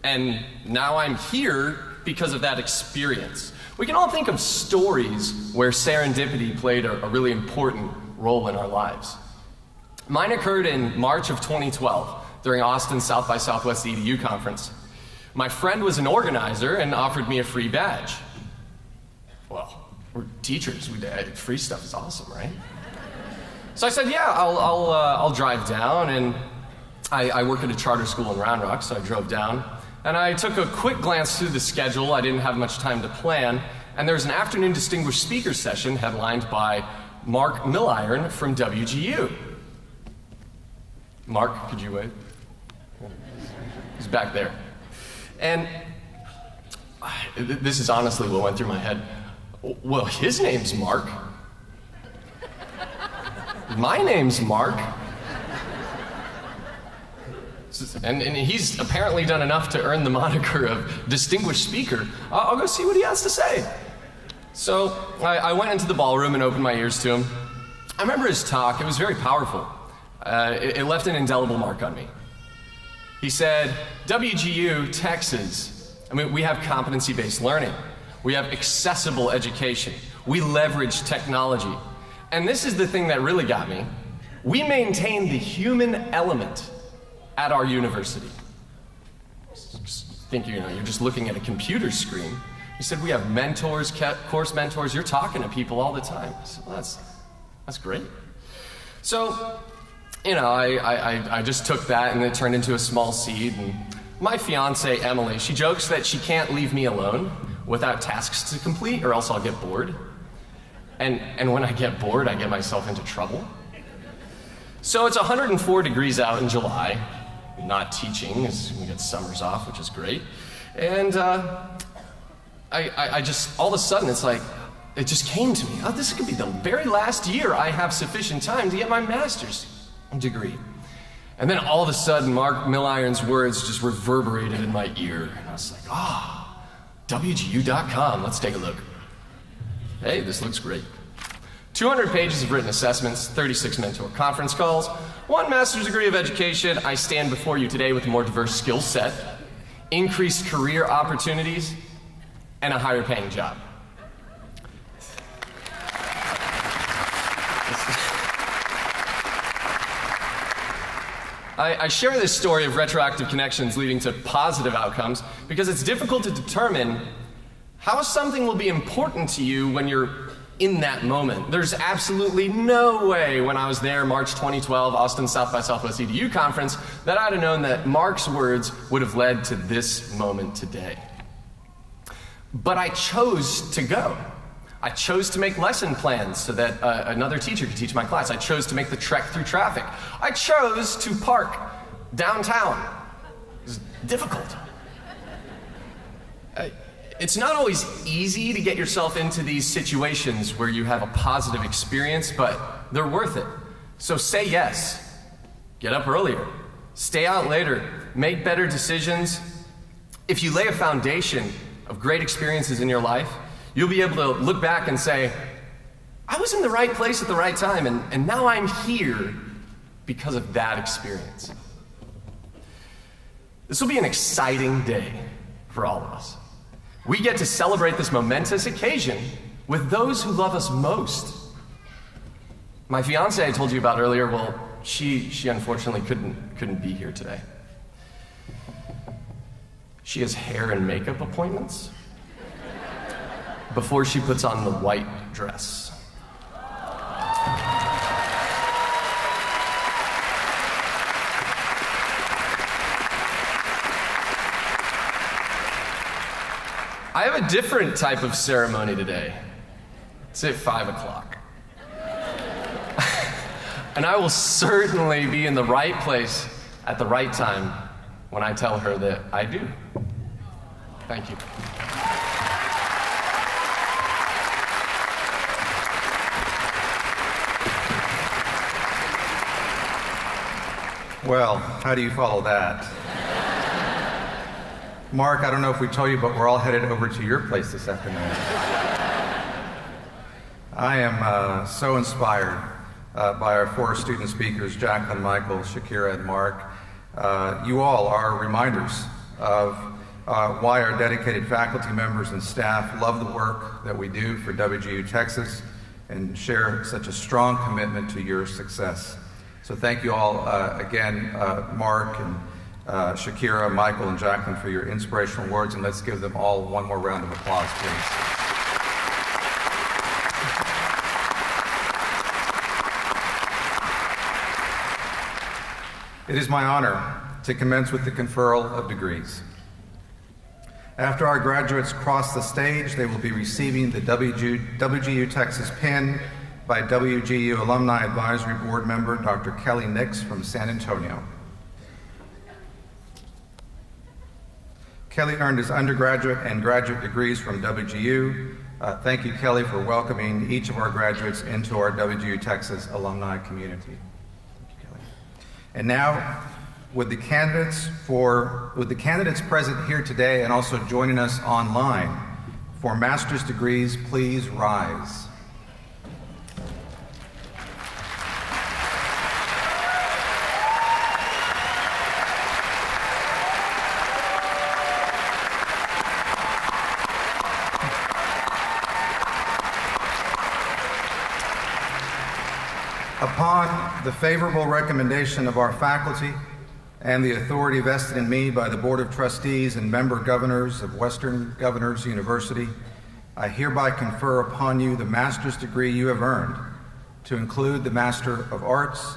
and now I'm here because of that experience. We can all think of stories where serendipity played a really important role in our lives. Mine occurred in March of 2012 during Austin's South by Southwest EDU conference. My friend was an organizer and offered me a free badge. Well, we're teachers. Free stuff is awesome, right? So I said, yeah, I'll drive down, and I work at a charter school in Round Rock, so I drove down. And I took a quick glance through the schedule. I didn't have much time to plan. And there was an afternoon distinguished speaker session headlined by Mark Milliron from WGU. Mark, could you wave? He's back there. And this is honestly what went through my head. Well, his name's Mark. My name's Mark. And he's apparently done enough to earn the moniker of distinguished speaker. I'll go see what he has to say. So I went into the ballroom and opened my ears to him. I remember his talk. It was very powerful. It left an indelible mark on me. He said, WGU, Texas, we have competency-based learning. We have accessible education. We leverage technology. And this is the thing that really got me. We maintain the human element at our university. Think you're just looking at a computer screen. He said, we have mentors, course mentors. You're talking to people all the time. I said, well, that's great. So, I just took that and it turned into a small seed. And my fiance, Emily, she jokes that she can't leave me alone without tasks to complete or else I'll get bored. And when I get bored, I get myself into trouble. So it's 104 degrees out in July. Not teaching, as we get summers off, which is great. And I just, all of a sudden, it's like, it just came to me. Oh, this could be the very last year I have sufficient time to get my master's degree. And then all of a sudden, Mark Milliron's words just reverberated in my ear. And I was like, WGU.com, let's take a look. Hey, this looks great. 200 pages of written assessments, 36 mentor conference calls, 1 master's degree of education. I stand before you today with a more diverse skill set, increased career opportunities, and a higher paying job. I share this story of retroactive connections leading to positive outcomes because it's difficult to determine how something will be important to you when you're in that moment. There's absolutely no way when I was there, March 2012, Austin South by Southwest EDU conference, that I'd have known that Mark's words would have led to this moment today. But I chose to go. I chose to make lesson plans so that another teacher could teach my class. I chose to make the trek through traffic. I chose to park downtown. It was difficult. It's not always easy to get yourself into these situations where you have a positive experience, but they're worth it. So say yes. Get up earlier. Stay out later. Make better decisions. If you lay a foundation of great experiences in your life, you'll be able to look back and say, I was in the right place at the right time, and now I'm here because of that experience. This will be an exciting day for all of us. We get to celebrate this momentous occasion with those who love us most. My fiance I told you about earlier, well, she unfortunately couldn't be here today. She has hair and makeup appointments before she puts on the white dress. I have a different type of ceremony today. It's at 5 o'clock. And I will certainly be in the right place at the right time when I tell her that I do. Thank you. Well, how do you follow that? Mark, I don't know if we told you, but we're all headed over to your place this afternoon. I am so inspired by our four student speakers, Jacqueline, Michael, Shakira, and Mark. You all are reminders of why our dedicated faculty members and staff love the work that we do for WGU Texas and share such a strong commitment to your success. So thank you all again, Mark and Shakira, Michael, and Jacqueline, for your inspirational words, and let's give them all one more round of applause, please. It is my honor to commence with the conferral of degrees. After our graduates cross the stage, they will be receiving the WGU Texas pin by WGU Alumni Advisory Board member Dr. Kelly Nix from San Antonio. Kelly earned his undergraduate and graduate degrees from WGU. Thank you, Kelly, for welcoming each of our graduates into our WGU Texas alumni community. Thank you, Kelly. And now, with the candidates present here today and also joining us online for master's degrees, please rise. Upon the favorable recommendation of our faculty and the authority vested in me by the Board of Trustees and member governors of Western Governors University, I hereby confer upon you the master's degree you have earned, to include the Master of Arts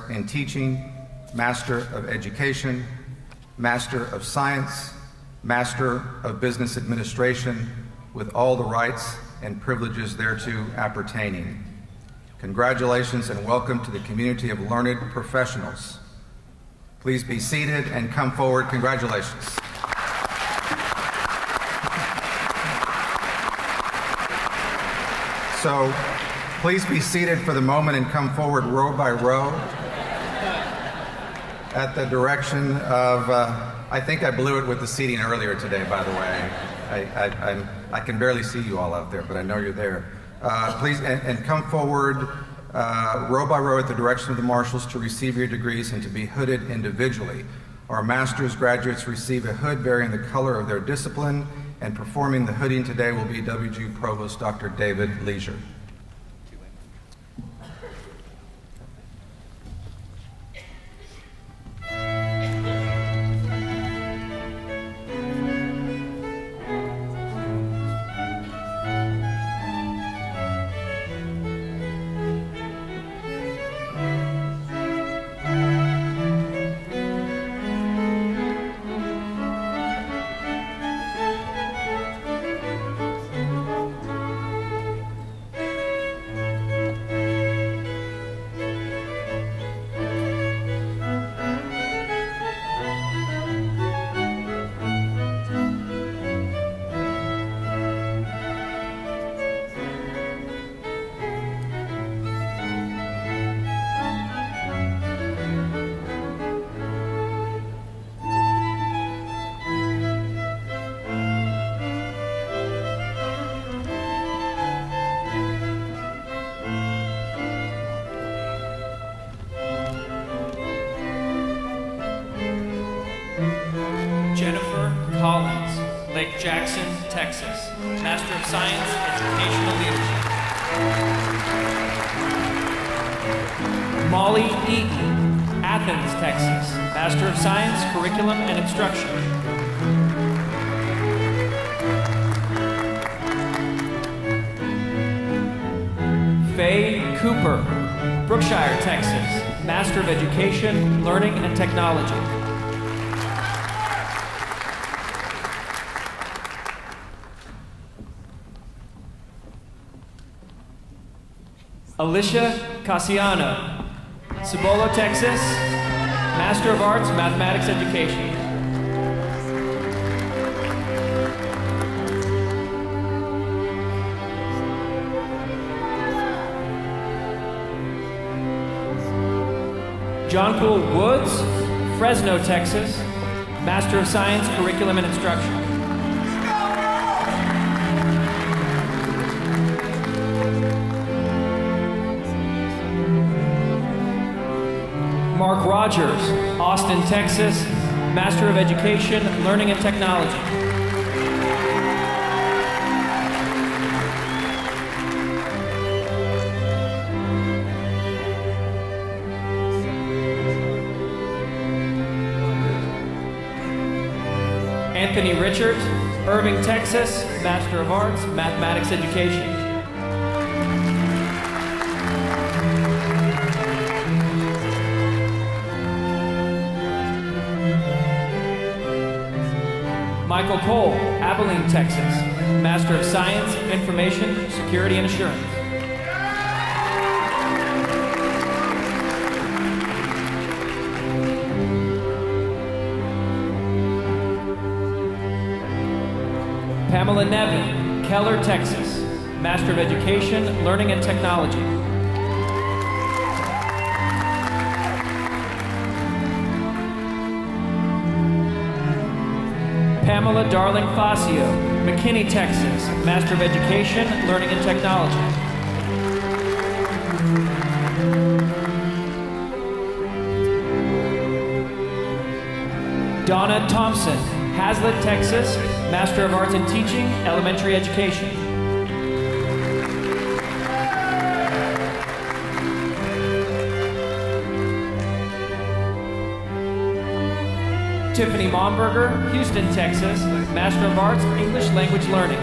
in Teaching, Master of Education, Master of Science, Master of Business Administration, with all the rights and privileges thereto appertaining. Congratulations and welcome to the community of learned professionals. Please be seated and come forward. Congratulations. So please be seated for the moment and come forward row by row at the direction of, I think I blew it with the seating earlier today, by the way. I can barely see you all out there, but I know you're there. Please, and come forward row by row at the direction of the marshals to receive your degrees and to be hooded individually. Our master's graduates receive a hood bearing the color of their discipline, and performing the hooding today will be WGU Provost Dr. David Leisure. Jackson, Texas, Master of Science, Educational Leadership. Molly Eaton, Athens, Texas, Master of Science, Curriculum and Instruction. Faye Cooper, Brookshire, Texas, Master of Education, Learning and Technology. Alicia Cassiano, Cibolo, Texas, Master of Arts, Mathematics Education. John Poole Woods, Fresno, Texas, Master of Science, Curriculum and Instruction. Rogers, Austin, Texas, Master of Education, Learning and Technology. Anthony Richards, Irving, Texas, Master of Arts, Mathematics Education. Michael Cole, Abilene, Texas, Master of Science, Information, Security and Assurance. Pamela Nevin, Keller, Texas, Master of Education, Learning and Technology. Pamela Darling Fascio, McKinney, Texas, Master of Education, Learning and Technology. Donna Thompson, Hazlet, Texas, Master of Arts in Teaching, Elementary Education. Tiffany Momberger, Houston, Texas, Master of Arts, English Language Learning.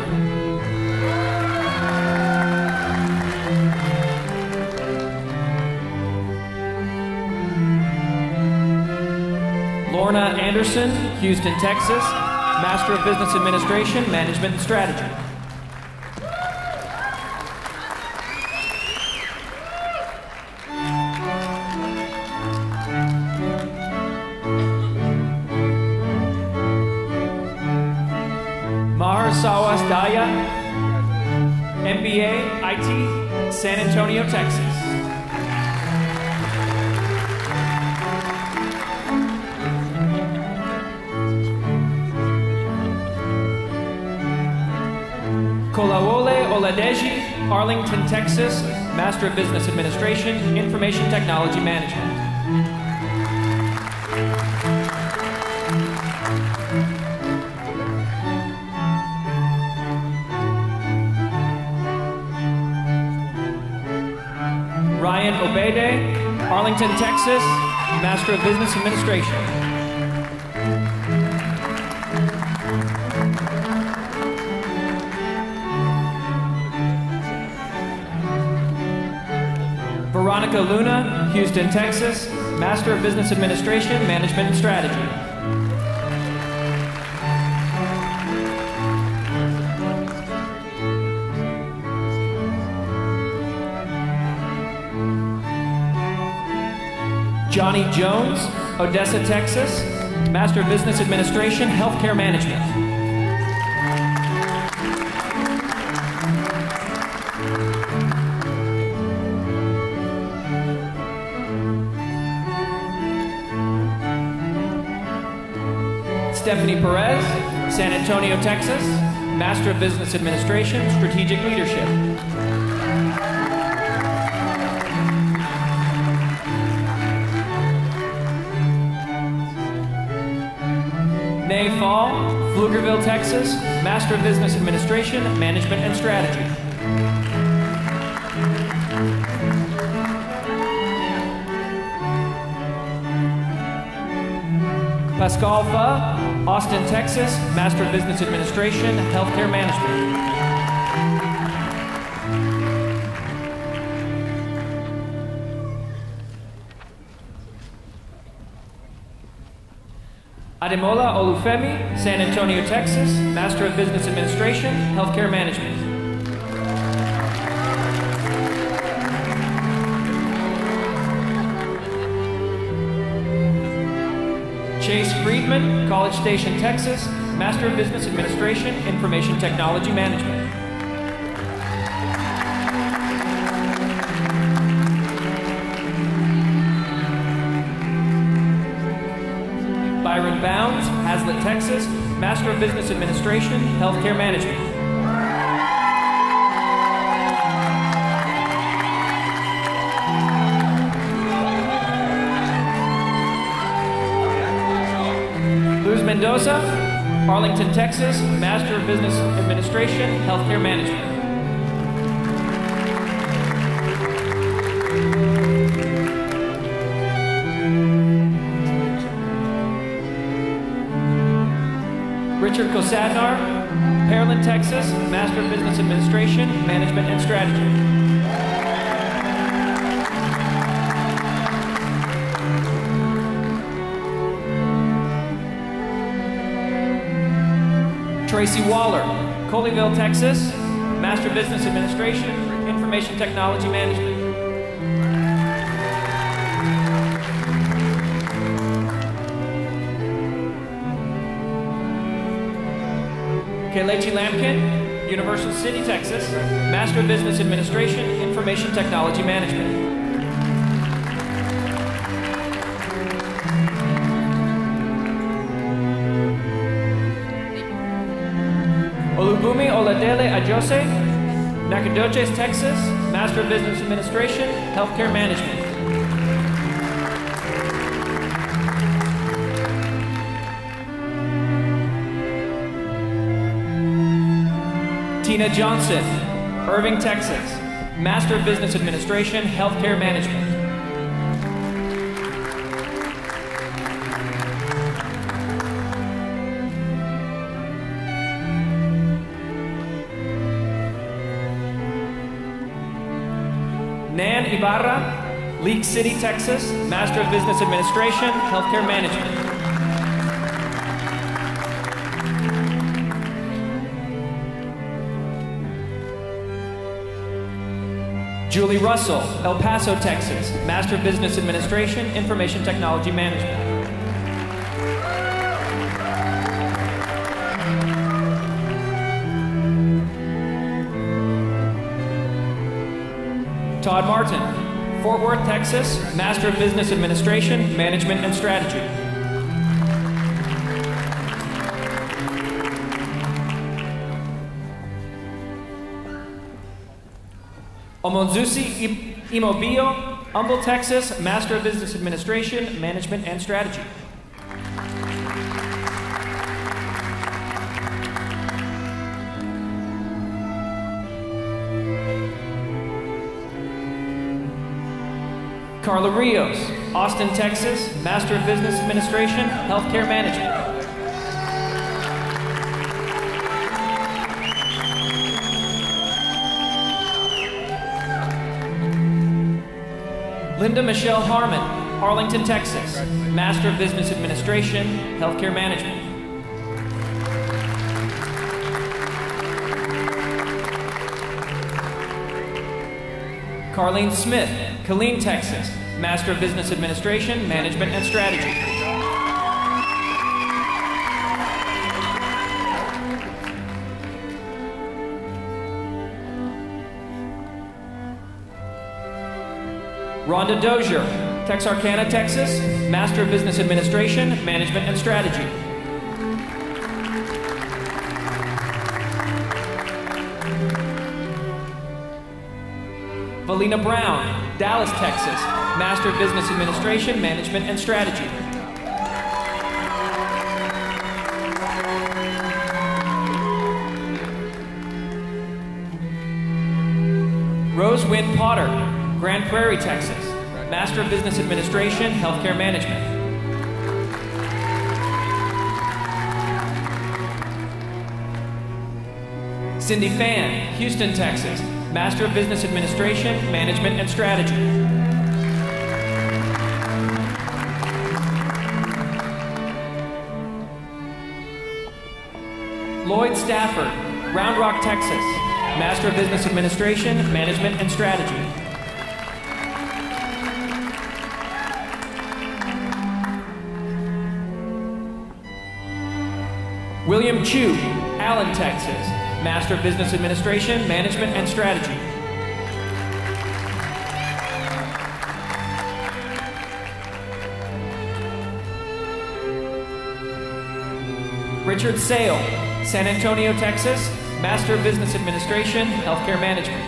Lorna Anderson, Houston, Texas, Master of Business Administration, Management and Strategy. Mahar Sawas Daya, MBA, IT, San Antonio, Texas. Kolawole Oladeji, Arlington, Texas, Master of Business Administration, Information Technology Management. Ryan Obede, Arlington, Texas, Master of Business Administration. Veronica Luna, Houston, Texas, Master of Business Administration, Management and Strategy. Johnny Jones, Odessa, Texas, Master of Business Administration, Healthcare Management. Stephanie Perez, San Antonio, Texas, Master of Business Administration, Strategic Leadership. Nay Fall, Pflugerville, Texas, Master of Business Administration, Management and Strategy. Pascal Pha, Austin, Texas, Master of Business Administration, Healthcare Management. Ademola Olufemi, San Antonio, Texas, Master of Business Administration, Healthcare Management. Chase Friedman, College Station, Texas, Master of Business Administration, Information Technology Management. Byron Bounds, Hazlet, Texas, Master of Business Administration, Healthcare Management. Mendoza, Arlington, Texas, Master of Business Administration, Healthcare Management. Richard Kosadnar, Pearland, Texas, Master of Business Administration, Management and Strategy. Tracy Waller, Colleyville, Texas, Master of Business Administration, Information Technology Management. Kelechi Lampkin, Universal City, Texas, Master of Business Administration, Information Technology Management. Olubumi Oladele Ajose, Nacogdoches, Texas, Master of Business Administration, Healthcare Management. Tina Johnson, Irving, Texas, Master of Business Administration, Healthcare Management. Nan Ibarra, League City, Texas, Master of Business Administration, Healthcare Management. Julie Russell, El Paso, Texas, Master of Business Administration, Information Technology Management. Todd Martin, Fort Worth, Texas, Master of Business Administration, Management and Strategy. Omonzusi Imobio, Humble, Texas, Master of Business Administration, Management and Strategy. Carla Rios, Austin, Texas, Master of Business Administration, Healthcare Management. Linda Michelle Harmon, Arlington, Texas, Master of Business Administration, Healthcare Management. Carlene Smith, Killeen, Texas, Master of Business Administration, Management and Strategy. Rhonda Dozier, Texarkana, Texas, Master of Business Administration, Management and Strategy. Valina Brown, Dallas, Texas, Master of Business Administration, Management and Strategy. Rose Wynn Potter, Grand Prairie, Texas, Master of Business Administration, Healthcare Management. Cindy Fan, Houston, Texas, Master of Business Administration, Management and Strategy. Lloyd Stafford, Round Rock, Texas, Master of Business Administration, Management and Strategy. William Chu, Allen, Texas, Master of Business Administration, Management and Strategy. Richard Sale, San Antonio, Texas, Master of Business Administration, Healthcare Management.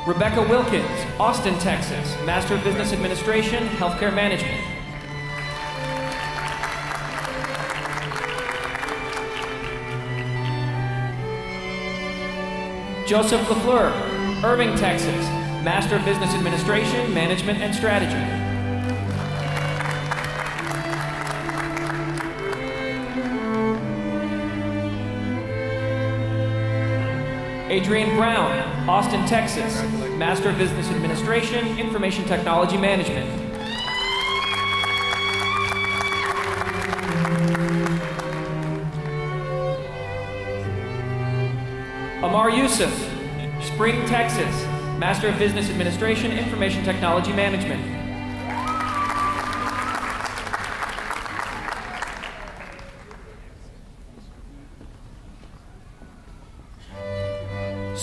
Rebecca Wilkins, Austin, Texas, Master of Business Administration, Healthcare Management. Joseph LaFleur, Irving, Texas, Master of Business Administration, Management and Strategy. Adrian Brown, Austin, Texas, Master of Business Administration, Information Technology Management. Amar Yusuf, Spring, Texas, Master of Business Administration, Information Technology Management.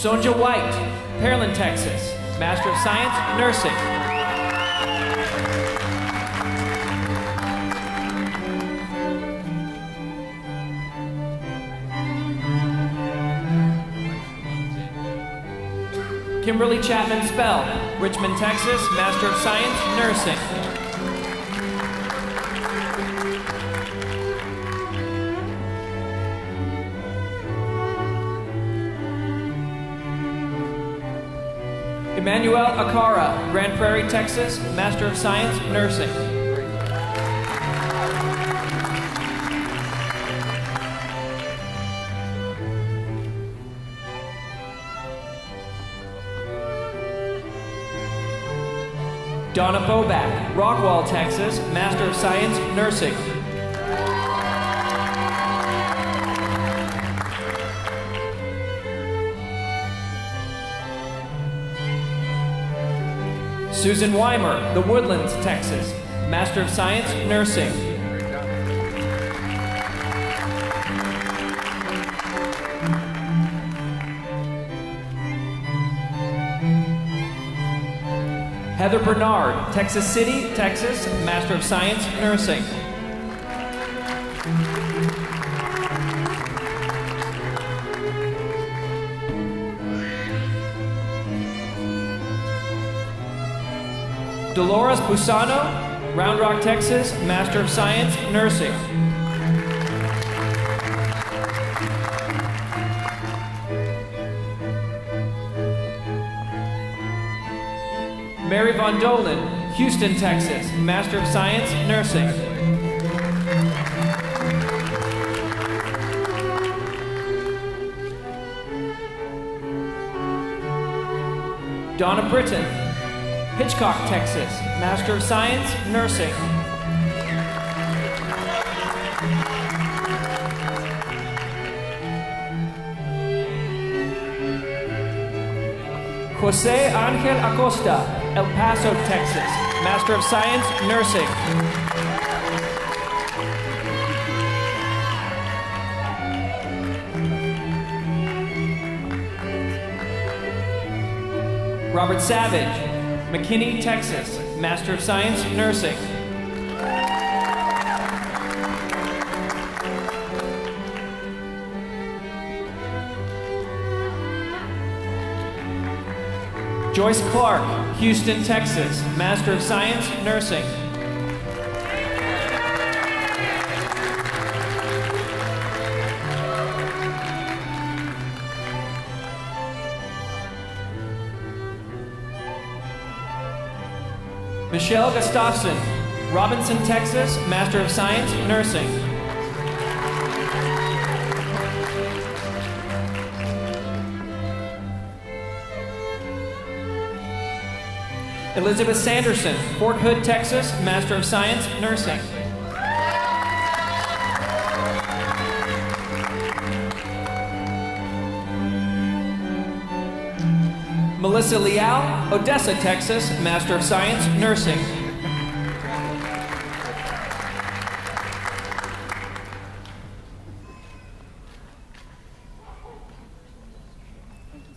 Sonja White, Pearland, Texas, Master of Science, Nursing. Kimberly Chapman Spell, Richmond, Texas, Master of Science, Nursing. Emmanuel Akara, Grand Prairie, Texas, Master of Science, Nursing. Donna Boback, Rockwall, Texas, Master of Science, Nursing. Susan Weimer, The Woodlands, Texas, Master of Science, Nursing. Heather Bernard, Texas City, Texas, Master of Science, Nursing. Dolores Busano, Round Rock, Texas, Master of Science, Nursing. Mary Von Dolan, Houston, Texas, Master of Science, Nursing. Donna Britton, Hitchcock, Texas, Master of Science, Nursing. Jose Angel Acosta, El Paso, Texas, Master of Science, Nursing. Robert Savage, McKinney, Texas, Master of Science, Nursing. Joyce Clark, Houston, Texas, Master of Science, Nursing. Michelle Gustafson, Robinson, Texas, Master of Science, Nursing. Elizabeth Sanderson, Fort Hood, Texas, Master of Science, Nursing. Melissa Liao, Odessa, Texas, Master of Science, Nursing.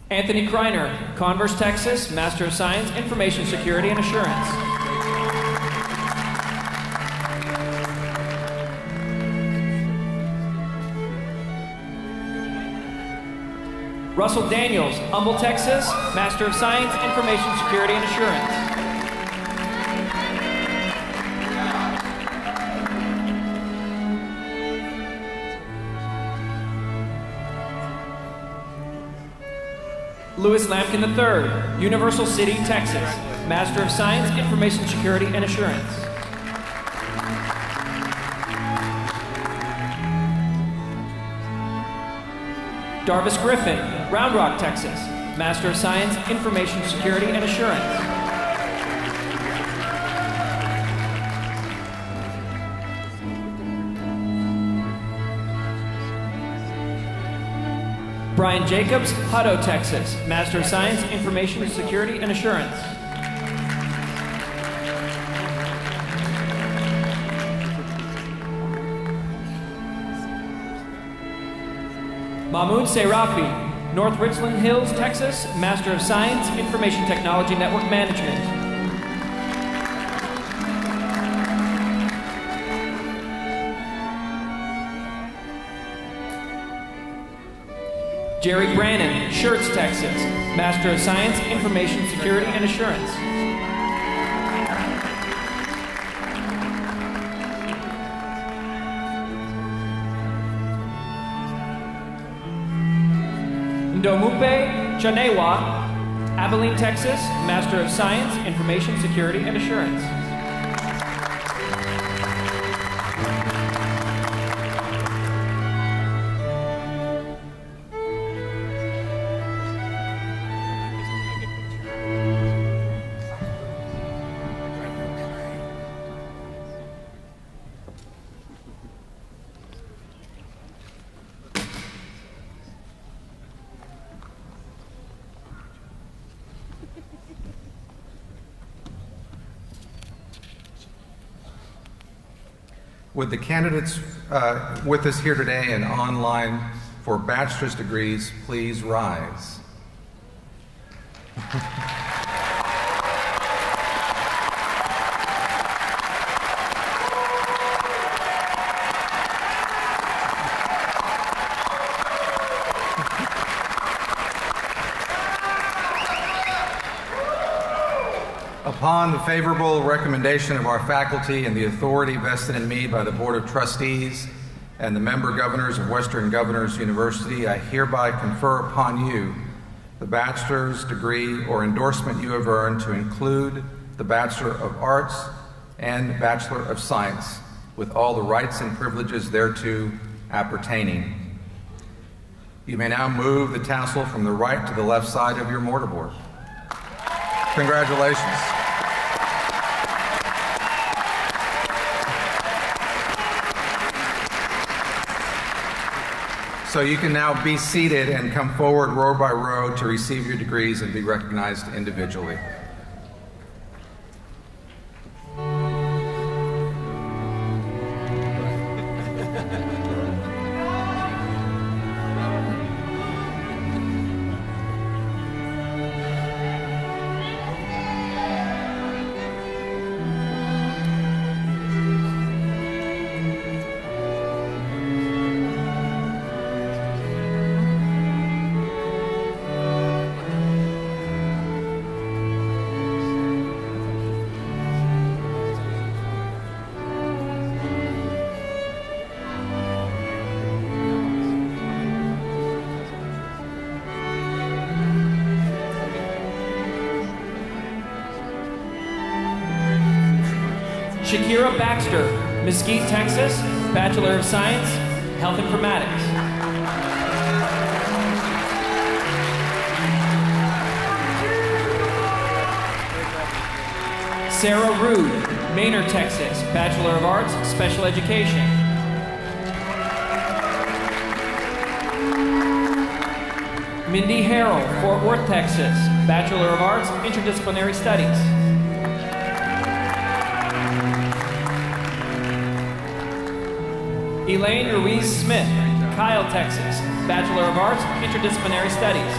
Anthony Kreiner, Converse, Texas, Master of Science, Information Security and Assurance. Russell Daniels, Humble, Texas, Master of Science, Information Security and Assurance. Louis Lampkin III, Universal City, Texas, Master of Science, Information Security and Assurance. Darvis Griffin, Round Rock, Texas, Master of Science, Information Security and Assurance. Brian Jacobs, Hutto, Texas, Master of Science, Information Security and Assurance. Mahmoud Serafi, North Richland Hills, Texas, Master of Science, Information Technology Network Management. Jerry Brannon, Schertz, Texas, Master of Science, Information Security and Assurance. Ndomupe Chanewa, Abilene, Texas, Master of Science, Information Security and Assurance. Would the candidates with us here today and online for bachelor's degrees please rise? Upon the favorable recommendation of our faculty and the authority vested in me by the Board of Trustees and the member governors of Western Governors University, I hereby confer upon you the bachelor's degree or endorsement you have earned to include the Bachelor of Arts and Bachelor of Science, with all the rights and privileges thereto appertaining. You may now move the tassel from the right to the left side of your mortarboard. Congratulations. So you can now be seated and come forward row by row to receive your degrees and be recognized individually. Shakira Baxter, Mesquite, Texas, Bachelor of Science, Health Informatics. Sarah Rude, Maynard, Texas, Bachelor of Arts, Special Education. Mindy Harrell, Fort Worth, Texas, Bachelor of Arts, Interdisciplinary Studies. Elaine Ruiz Smith, Kyle, Texas, Bachelor of Arts, Interdisciplinary Studies.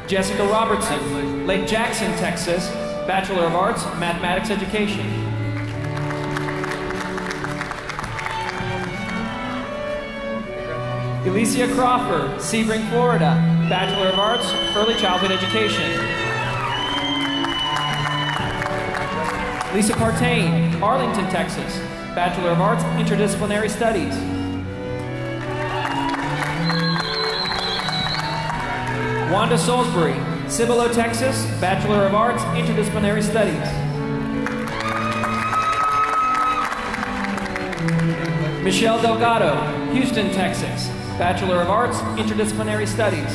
Jessica Robertson, Lake Jackson, Texas, Bachelor of Arts, Mathematics Education. Alicia Crawford, Sebring, Florida, Bachelor of Arts, Early Childhood Education. Lisa Partain, Arlington, Texas, Bachelor of Arts, Interdisciplinary Studies. Wanda Salisbury, Cibolo, Texas, Bachelor of Arts, Interdisciplinary Studies. Michelle Delgado, Houston, Texas, Bachelor of Arts, Interdisciplinary Studies.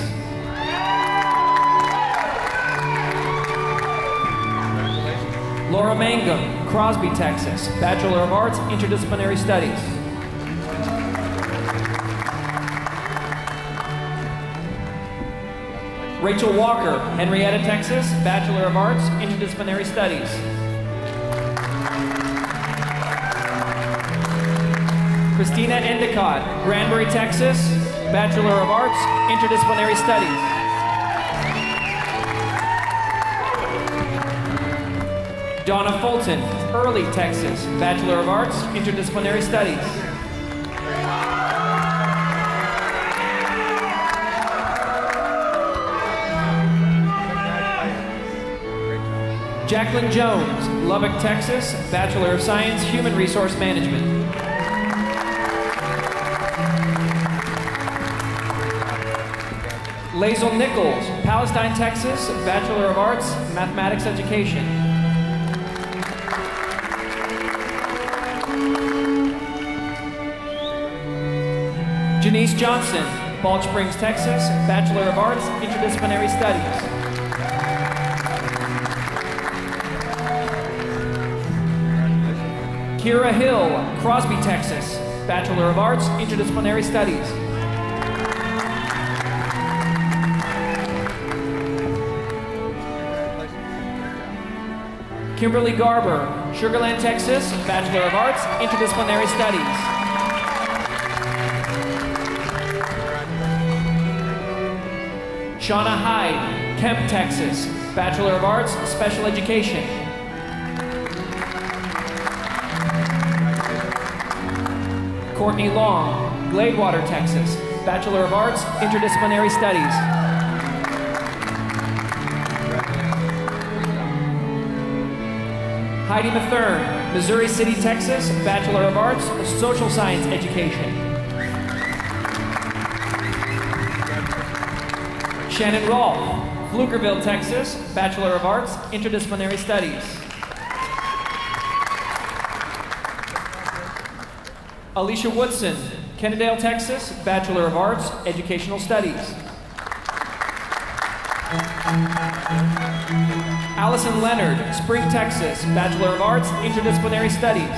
Laura Mangum, Crosby, Texas, Bachelor of Arts, Interdisciplinary Studies. Rachel Walker, Henrietta, Texas, Bachelor of Arts, Interdisciplinary Studies. Christina Endicott, Granbury, Texas, Bachelor of Arts, Interdisciplinary Studies. Donna Fulton, Early, Texas, Bachelor of Arts, Interdisciplinary Studies. Jacqueline Jones, Lubbock, Texas, Bachelor of Science, Human Resource Management. Lazel Nichols, Palestine, Texas, Bachelor of Arts, Mathematics Education. Janice Johnson, Balch Springs, Texas, Bachelor of Arts, Interdisciplinary Studies. Kira Hill, Crosby, Texas, Bachelor of Arts, Interdisciplinary Studies. Kimberly Garber, Sugarland, Texas, Bachelor of Arts, Interdisciplinary Studies. Shauna Hyde, Kemp, Texas, Bachelor of Arts, Special Education. Courtney Long, Gladewater, Texas, Bachelor of Arts, Interdisciplinary Studies. Heidi Mathern, Missouri City, Texas, Bachelor of Arts, Social Science Education. Shannon Rolfe, Pflugerville, Texas, Bachelor of Arts, Interdisciplinary Studies. Alicia Woodson, Kennedale, Texas, Bachelor of Arts, Educational Studies. Allison Leonard, Spring, Texas, Bachelor of Arts, Interdisciplinary Studies.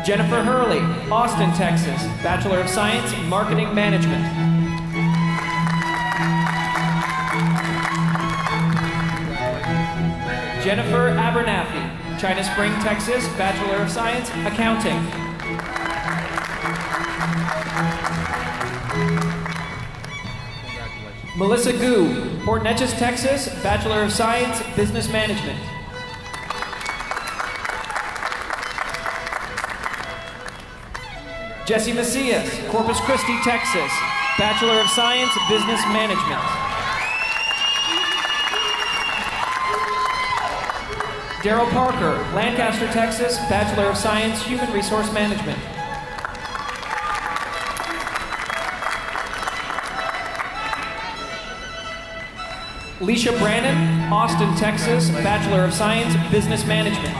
Jennifer Hurley, Austin, Texas, Bachelor of Science, Marketing Management. Jennifer Abernathy, China Spring, Texas, Bachelor of Science, Accounting. Melissa Gu, Port Neches, Texas, Bachelor of Science, Business Management. Jesse Macias, Corpus Christi, Texas, Bachelor of Science, Business Management. Daryl Parker, Lancaster, Texas, Bachelor of Science, Human Resource Management. Leisha Brannon, Austin, Texas, Bachelor of Science, Business Management.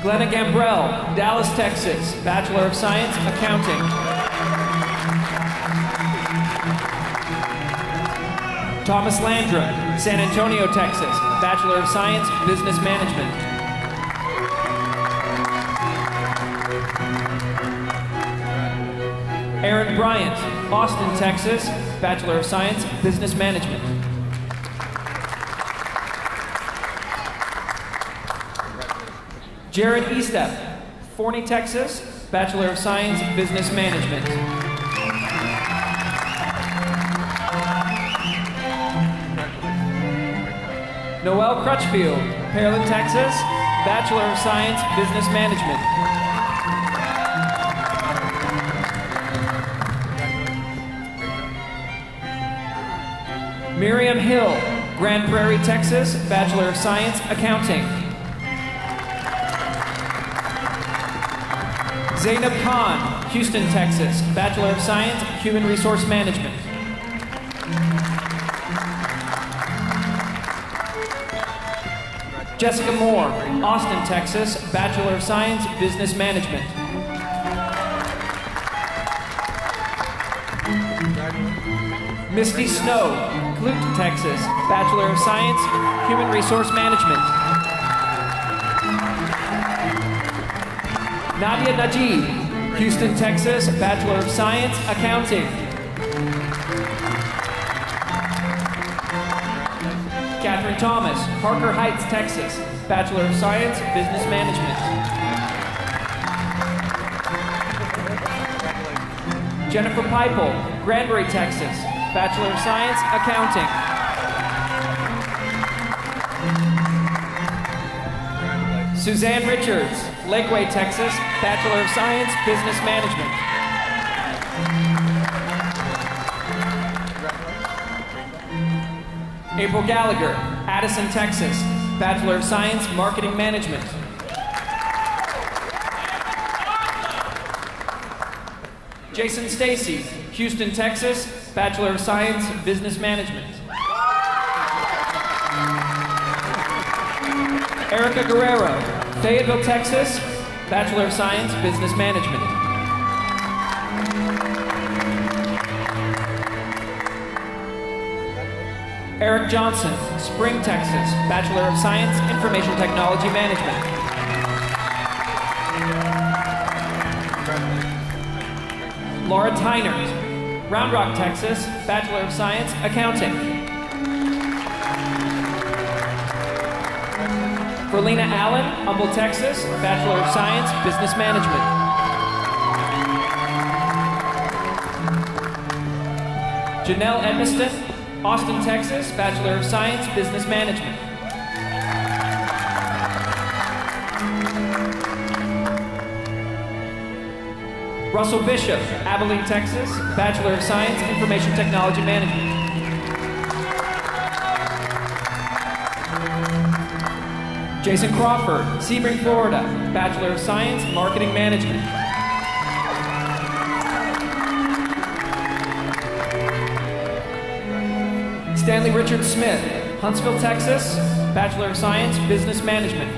Glenna Gambrell, Dallas, Texas, Bachelor of Science, Accounting. Thomas Landrum, San Antonio, Texas, Bachelor of Science, Business Management. Aaron Bryant, Austin, Texas, Bachelor of Science, Business Management. Jared Estep, Forney, Texas, Bachelor of Science, Business Management. Noelle Crutchfield, Pearland, Texas, Bachelor of Science, Business Management. Miriam Hill, Grand Prairie, Texas, Bachelor of Science, Accounting. Zainab Khan, Houston, Texas, Bachelor of Science, Human Resource Management. Jessica Moore, Austin, Texas, Bachelor of Science, Business Management. Misty Snow, Clute, Texas, Bachelor of Science, Human Resource Management. Nadia Najib, Houston, Texas, Bachelor of Science, Accounting. Catherine Thomas, Parker Heights, Texas, Bachelor of Science, Business Management. Jennifer Peipel, Granbury, Texas, Bachelor of Science, Accounting. Suzanne Richards, Lakeway, Texas, Bachelor of Science, Business Management. April Gallagher, Addison, Texas, Bachelor of Science, Marketing Management. Jason Stacy, Houston, Texas, Bachelor of Science, Business Management. Erica Guerrero, Fayetteville, Texas, Bachelor of Science, Business Management. Eric Johnson, Spring, Texas, Bachelor of Science, Information Technology Management. Laura Tynert, Round Rock, Texas, Bachelor of Science, Accounting. Verlina Allen, Humble, Texas, Bachelor of Science, Business Management. Janelle Edmiston, Austin, Texas, Bachelor of Science, Business Management. Russell Bishop, Abilene, Texas, Bachelor of Science, Information Technology Management. Jason Crawford, Sebring, Florida, Bachelor of Science, Marketing Management. Stanley Richard Smith, Huntsville, Texas, Bachelor of Science, Business Management.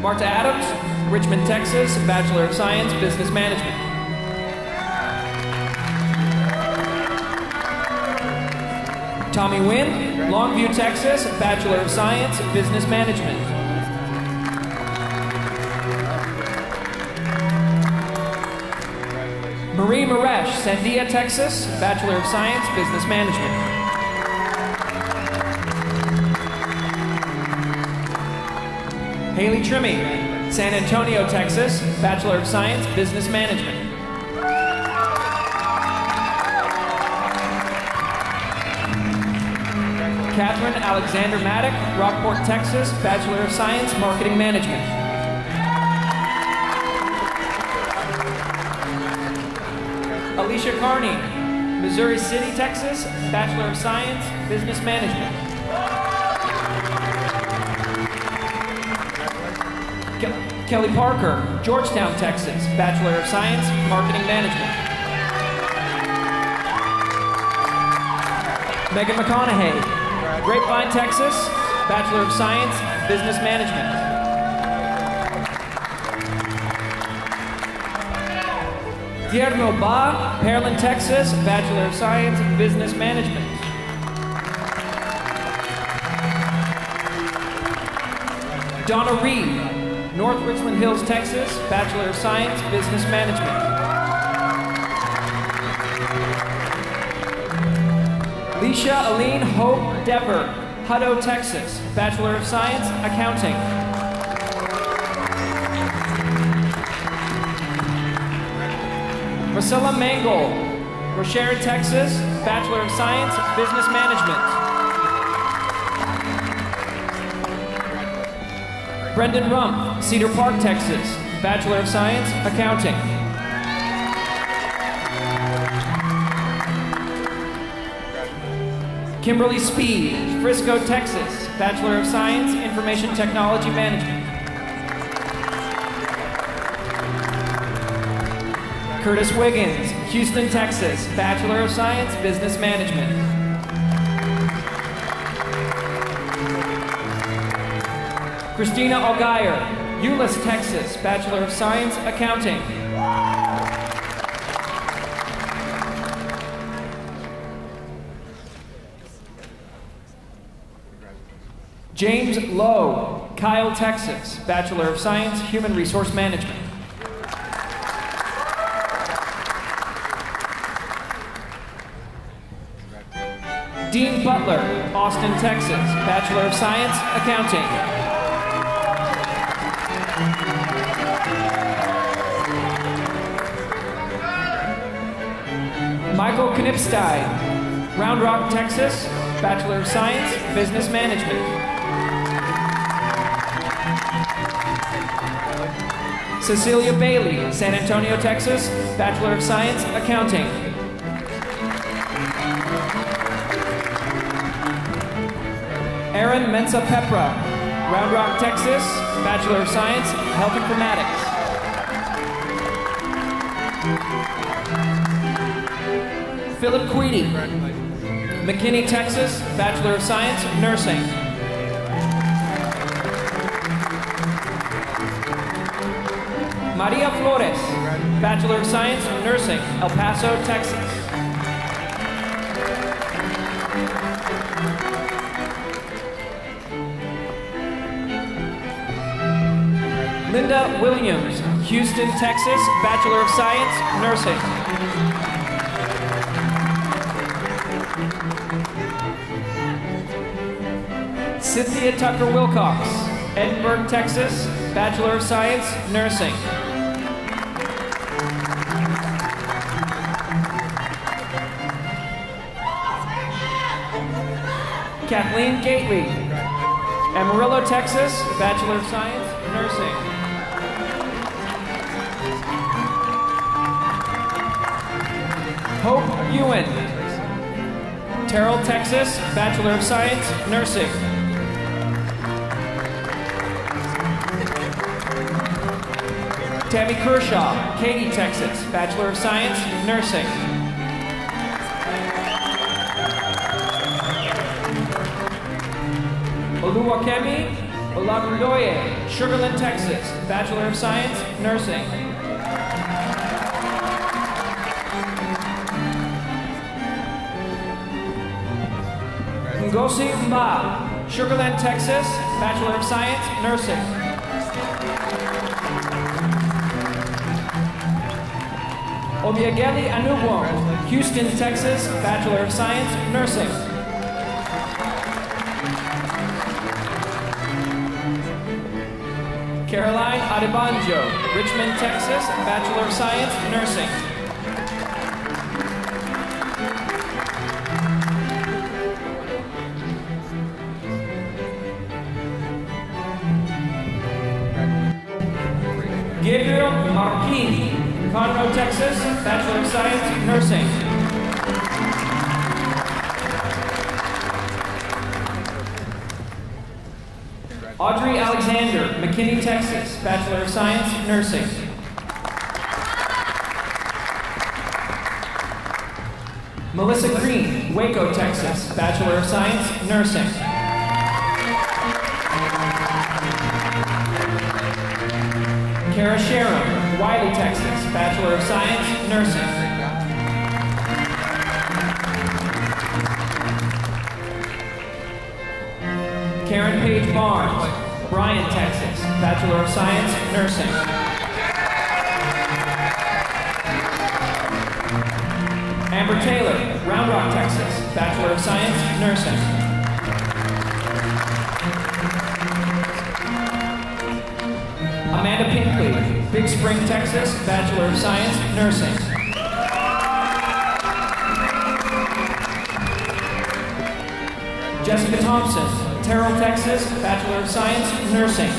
Marta Adams, Richmond, Texas, Bachelor of Science, Business Management. Tommy Wynn, Longview, Texas, Bachelor of Science, Business Management. Marie Maresh, Sandia, Texas, Bachelor of Science, Business Management. Haley Trimmey, San Antonio, Texas, Bachelor of Science, Business Management. Catherine Alexander Maddock, Rockport, Texas, Bachelor of Science, Marketing Management. Alicia Carney, Missouri City, Texas, Bachelor of Science, Business Management. Kelly Parker, Georgetown, Texas, Bachelor of Science, Marketing Management. Megan McConaughey, Grapevine, Texas, Bachelor of Science, Business Management. Guillermo Ba, Pearland, Texas, Bachelor of Science, Business Management. Donna Reed, North Richland Hills, Texas, Bachelor of Science, Business Management. Leisha Aline Hope Dever, Hutto, Texas, Bachelor of Science, Accounting. Priscilla Mangold, Rochelle, Texas, Bachelor of Science, Business Management. Brendan Rump, Cedar Park, Texas, Bachelor of Science, Accounting. Kimberly Speed, Frisco, Texas, Bachelor of Science, Information Technology Management. Curtis Wiggins, Houston, Texas, Bachelor of Science, Business Management. Christina Algier, Euless, Texas, Bachelor of Science, Accounting. James Lowe, Kyle, Texas, Bachelor of Science, Human Resource Management. Dean Butler, Austin, Texas, Bachelor of Science, Accounting. Michael Knipstein, Round Rock, Texas, Bachelor of Science, Business Management. Cecilia Bailey, San Antonio, Texas, Bachelor of Science, Accounting. Aaron Mensa Pepra, Round Rock, Texas, Bachelor of Science, Health Informatics. Philip Queedy, McKinney, Texas, Bachelor of Science, Nursing. Maria Flores, Bachelor of Science, Nursing, El Paso, Texas. Linda Williams, Houston, Texas, Bachelor of Science, Nursing. Cynthia Tucker Wilcox, Edinburgh, Texas, Bachelor of Science, Nursing. Kathleen Gately, Amarillo, Texas, Bachelor of Science, Nursing. Hope Ewan, Terrell, Texas, Bachelor of Science, Nursing. Tammy Kershaw, Katy, Texas, Bachelor of Science, Nursing. Oluwakemi Olagundoye, Sugarland, Texas, Bachelor of Science, Nursing. Ngozi Mba, Sugarland, Texas, Bachelor of Science, Nursing. Obiageli Anubwon, Houston, Texas, Bachelor of Science, Nursing. Caroline Adebanjo, Richmond, Texas, Bachelor of Science, Nursing. Gabriel Marquini, Conroe, Texas, Bachelor of Science, Nursing. Audrey Alexander, McKinney, Texas, Bachelor of Science, Nursing. Melissa Green, Waco, Texas, Bachelor of Science, Nursing. Kara Sharon, Wiley, Texas, Bachelor of Science, Nursing. Karen Page Barnes, Bryan, Texas, Bachelor of Science, Nursing. Amber Taylor, Round Rock, Texas, Bachelor of Science, Nursing. Amanda Pinkley, Big Spring, Texas, Bachelor of Science, Nursing. Jessica Thompson, Terrell, Texas, Bachelor of Science, Nursing.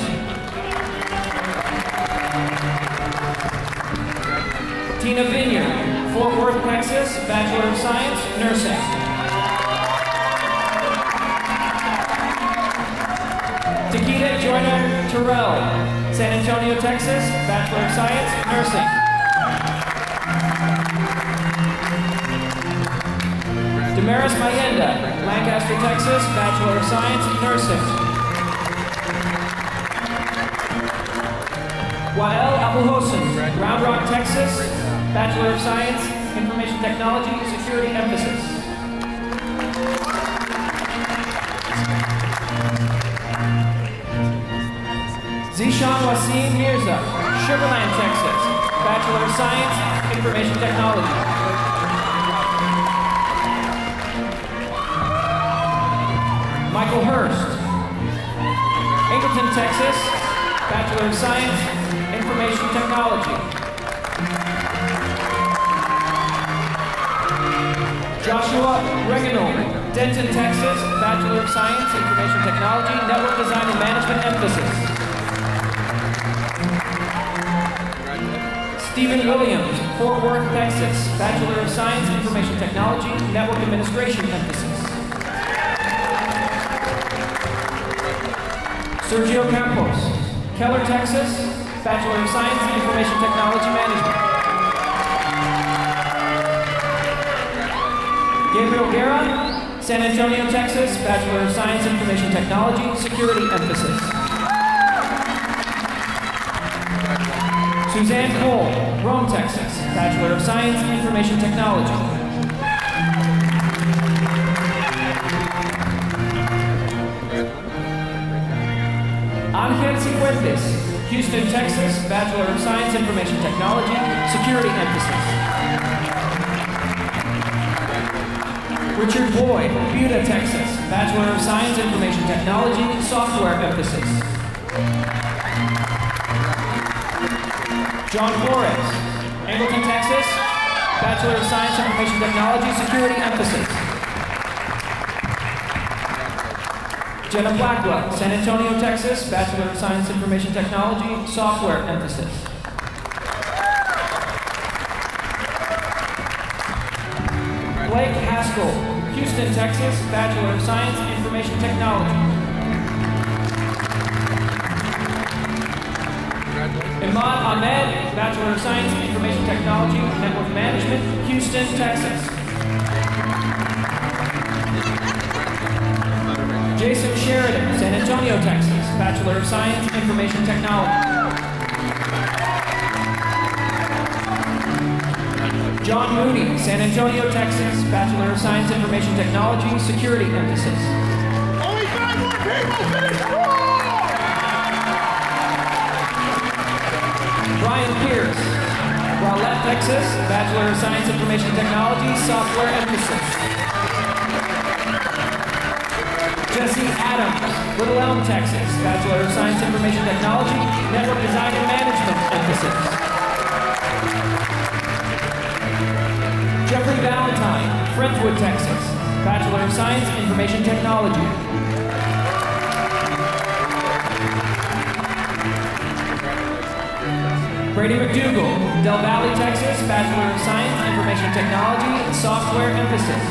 Tina Vineyard, Fort Worth, Texas, Bachelor of Science, Nursing. Takita Joyner Terrell, San Antonio, Texas, Bachelor of Science, Nursing. Damaris Mayenda, Lancaster, Texas, Bachelor of Science, Nursing. Wael Abuhosen, Round Rock, Texas, Bachelor of Science, Information Technology, Security Emphasis. Zishan Wasim Mirza, Sugarland, Texas, Bachelor of Science, Information Technology. Michael Hurst, Angleton, Texas, Bachelor of Science, Information Technology. Joshua Reginald, Denton, Texas, Bachelor of Science, Information Technology, Network Design and Management Emphasis. Stephen Williams, Fort Worth, Texas, Bachelor of Science, Information Technology, Network Administration Emphasis. Sergio Campos, Keller, Texas, Bachelor of Science, Information Technology Management. Gabriel Guerra, San Antonio, Texas, Bachelor of Science, Information Technology, Security Emphasis. Suzanne Cole, Rome, Texas, Bachelor of Science, Information Technology. Angel Cifuentes, Houston, Texas, Bachelor of Science, Information Technology, Security Emphasis. Richard Boyd, Buda, Texas, Bachelor of Science, Information Technology, Software Emphasis. John Flores, Angleton, Texas, Bachelor of Science, Information Technology, Security Emphasis. Jenna Blackwell, San Antonio, Texas, Bachelor of Science, Information Technology, Software Emphasis. Blake Haskell, Houston, Texas, Bachelor of Science, Information Technology. Imad Ahmed, Bachelor of Science, Information Technology, Network Management, Houston, Texas. Jason Sheridan, San Antonio, Texas, Bachelor of Science, Information Technology. John Mooney, San Antonio, Texas, Bachelor of Science, Information Technology, Security Emphasis. Only 5 more people finish Brian Pierce, Rowlett, Texas, Bachelor of Science, Information Technology, Software Emphasis. Jesse Adams, Little Elm, Texas, Bachelor of Science, Information Technology, Network Design and Management Emphasis. Jeffrey Valentine, Friendswood, Texas, Bachelor of Science, Information Technology. Brady McDougall, Del Valle, Texas, Bachelor of Science, Information Technology, Software Emphasis.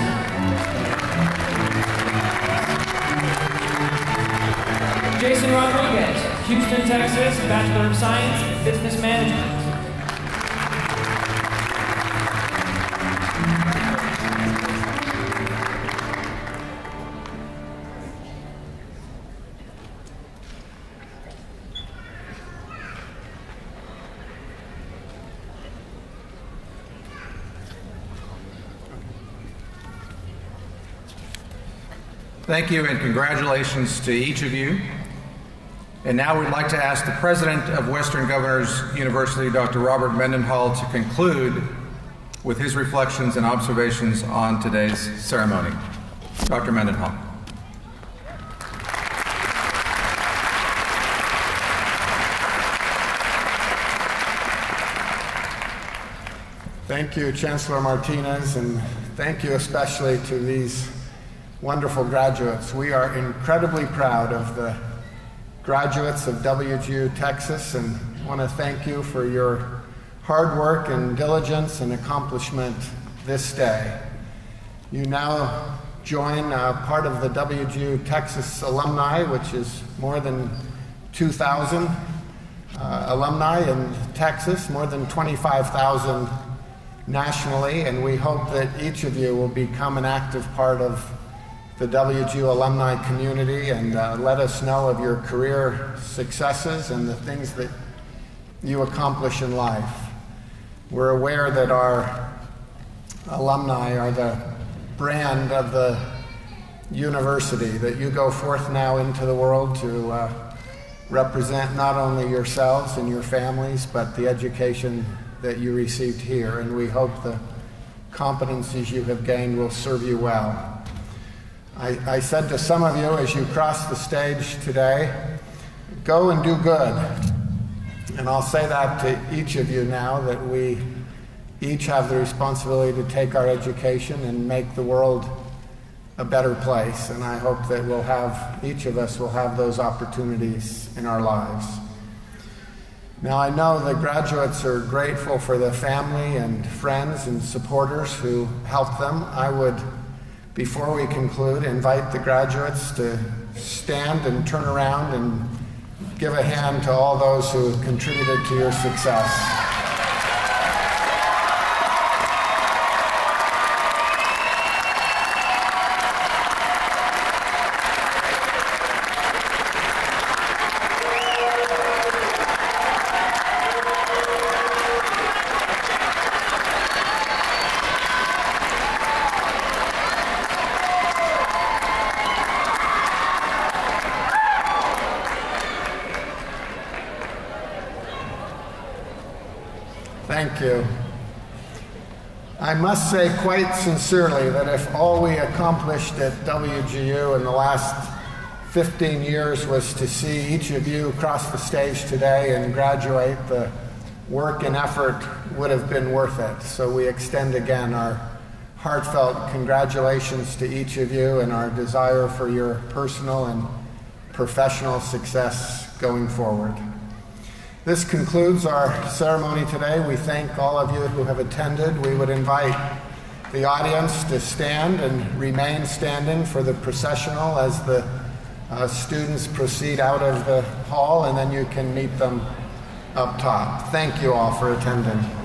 Jason Rodriguez, Houston, Texas, Bachelor of Science, Business Management. Thank you and congratulations to each of you. And now we'd like to ask the President of Western Governors University, Dr. Robert Mendenhall, to conclude with his reflections and observations on today's ceremony. Dr. Mendenhall. Thank you, Chancellor Martinez, and thank you especially to these wonderful graduates. We are incredibly proud of the graduates of WGU Texas and want to thank you for your hard work and diligence and accomplishment this day. You now join part of the WGU Texas alumni, which is more than 2,000 alumni in Texas, more than 25,000 nationally, and we hope that each of you will become an active part of the WGU alumni community and let us know of your career successes and the things that you accomplish in life. We're aware that our alumni are the brand of the university, that you go forth now into the world to represent not only yourselves and your families, but the education that you received here, and we hope the competencies you have gained will serve you well. I said to some of you as you crossed the stage today, go and do good. And I'll say that to each of you now, that we each have the responsibility to take our education and make the world a better place. And I hope that each of us will have those opportunities in our lives. Now, I know the graduates are grateful for the family and friends and supporters who helped them. I would, before we conclude, invite the graduates to stand and turn around and give a hand to all those who have contributed to your success. Thank you. I must say quite sincerely that if all we accomplished at WGU in the last 15 years was to see each of you cross the stage today and graduate, the work and effort would have been worth it. So we extend again our heartfelt congratulations to each of you and our desire for your personal and professional success going forward. This concludes our ceremony today. We thank all of you who have attended. We would invite the audience to stand and remain standing for the processional as the students proceed out of the hall, and then you can meet them up top. Thank you all for attending.